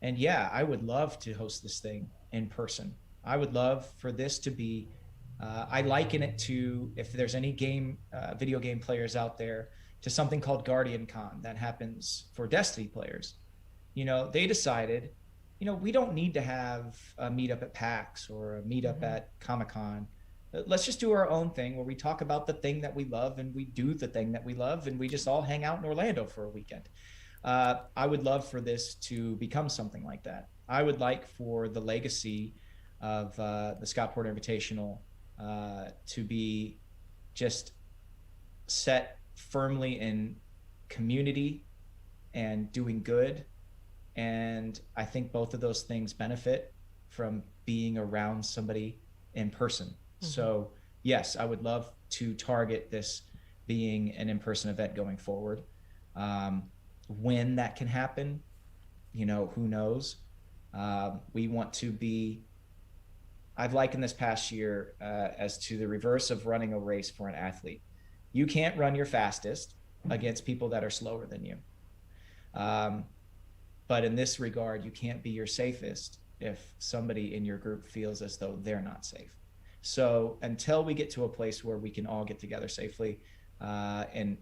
and yeah, I would love to host this thing in person. I would love for this to be. I liken it to, if there's any video game players out there, to something called Guardian Con that happens for Destiny players. They decided, we don't need to have a meetup at PAX or a meetup at Comic Con. Let's just do our own thing where we talk about the thing that we love and we do the thing that we love and we just all hang out in Orlando for a weekend. I would love for this to become something like that. I would like for the legacy of the Scott Porter Invitational to be just set firmly in community and doing good. And I think both of those things benefit from being around somebody in person. So yes, I would love to target this being an in-person event going forward. When that can happen, who knows? We want to be, I've likened this past year as to the reverse of running a race for an athlete. You can't run your fastest against people that are slower than you. But in this regard, you can't be your safest if somebody in your group feels as though they're not safe. So until we get to a place where we can all get together safely, and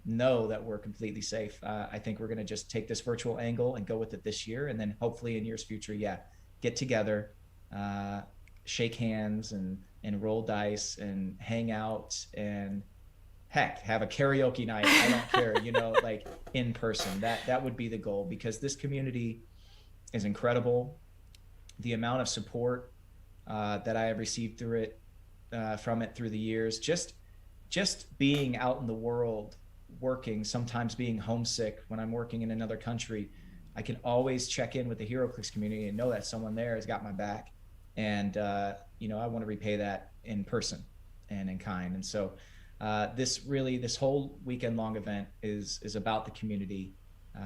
know that we're completely safe, I think we're going to just take this virtual angle and go with it this year, and then hopefully in years future, yeah, get together, uh, shake hands, and roll dice and hang out, and heck, have a karaoke night. I don't care, like in person. That would be the goal, because this community is incredible. The amount of support that I have received through it, from it through the years, just being out in the world, working, sometimes being homesick when I'm working in another country, I can always check in with the HeroClix community and know that someone there has got my back. And, I want to repay that in person and in kind. And so this whole weekend long event is about the community.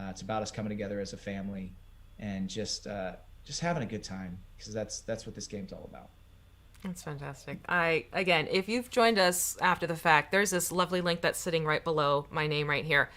It's about us coming together as a family, and just having a good time, because that's what this game's all about. That's fantastic. Again, if you've joined us after the fact, there's this lovely link that's sitting right below my name right here.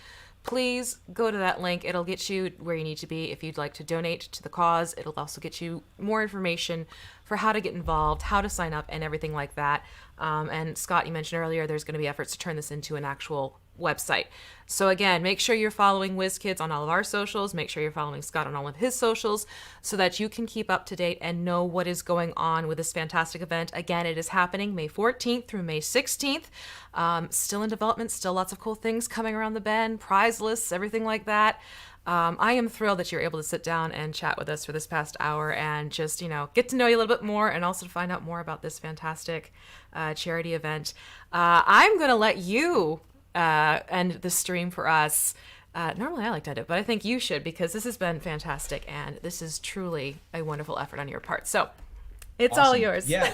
Please go to that link. It'll get you where you need to be if you'd like to donate to the cause. It'll also get you more information for how to get involved, how to sign up, and everything like that. And Scott, you mentioned earlier, there's going to be efforts to turn this into an actual website. So again, make sure you're following WizKids on all of our socials. Make sure you're following Scott on all of his socials, so that you can keep up to date and know what is going on with this fantastic event. Again, it is happening May 14th through May 16th. Still in development, still lots of cool things coming around the bend, prize lists, everything like that. I am thrilled that you're able to sit down and chat with us for this past hour, and just, get to know you a little bit more, and also to find out more about this fantastic charity event. I'm going to let you end the stream for us. Normally I like to end it, but I think you should, because this has been fantastic, and this is truly a wonderful effort on your part. So it's Awesome. all yours. Yeah.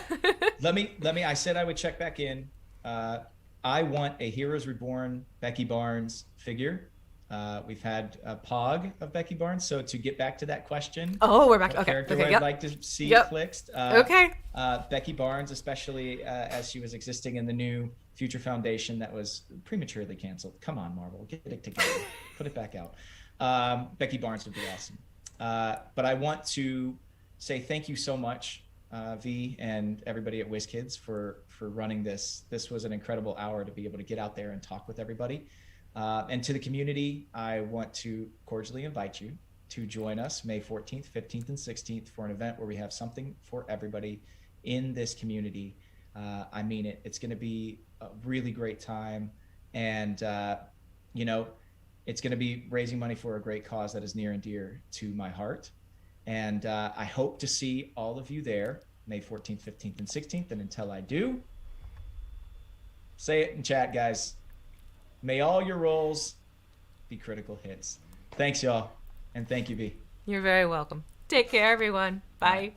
Let me, I said I would check back in. I want a Heroes Reborn Becky Barnes figure. We've had a POG of Becky Barnes. So to get back to that question. Oh, we're back. Okay. Character Okay. I'd Yep. like to see Yep. flixed. Okay. Becky Barnes, especially as she was existing in the new Future Foundation that was prematurely canceled. Come on, Marvel, get it together. Put it back out. Becky Barnes would be awesome. But I want to say thank you so much, V, and everybody at WizKids for running this. This was an incredible hour to be able to get out there and talk with everybody. And to the community, I want to cordially invite you to join us May 14th, 15th, and 16th for an event where we have something for everybody in this community. I mean it. It's going to be a really great time. And, it's going to be raising money for a great cause that is near and dear to my heart. And I hope to see all of you there May 14th, 15th, and 16th. And until I do, say it in chat, guys. May all your rolls be critical hits. Thanks, y'all. And thank you, V. You're very welcome. Take care, everyone. Bye.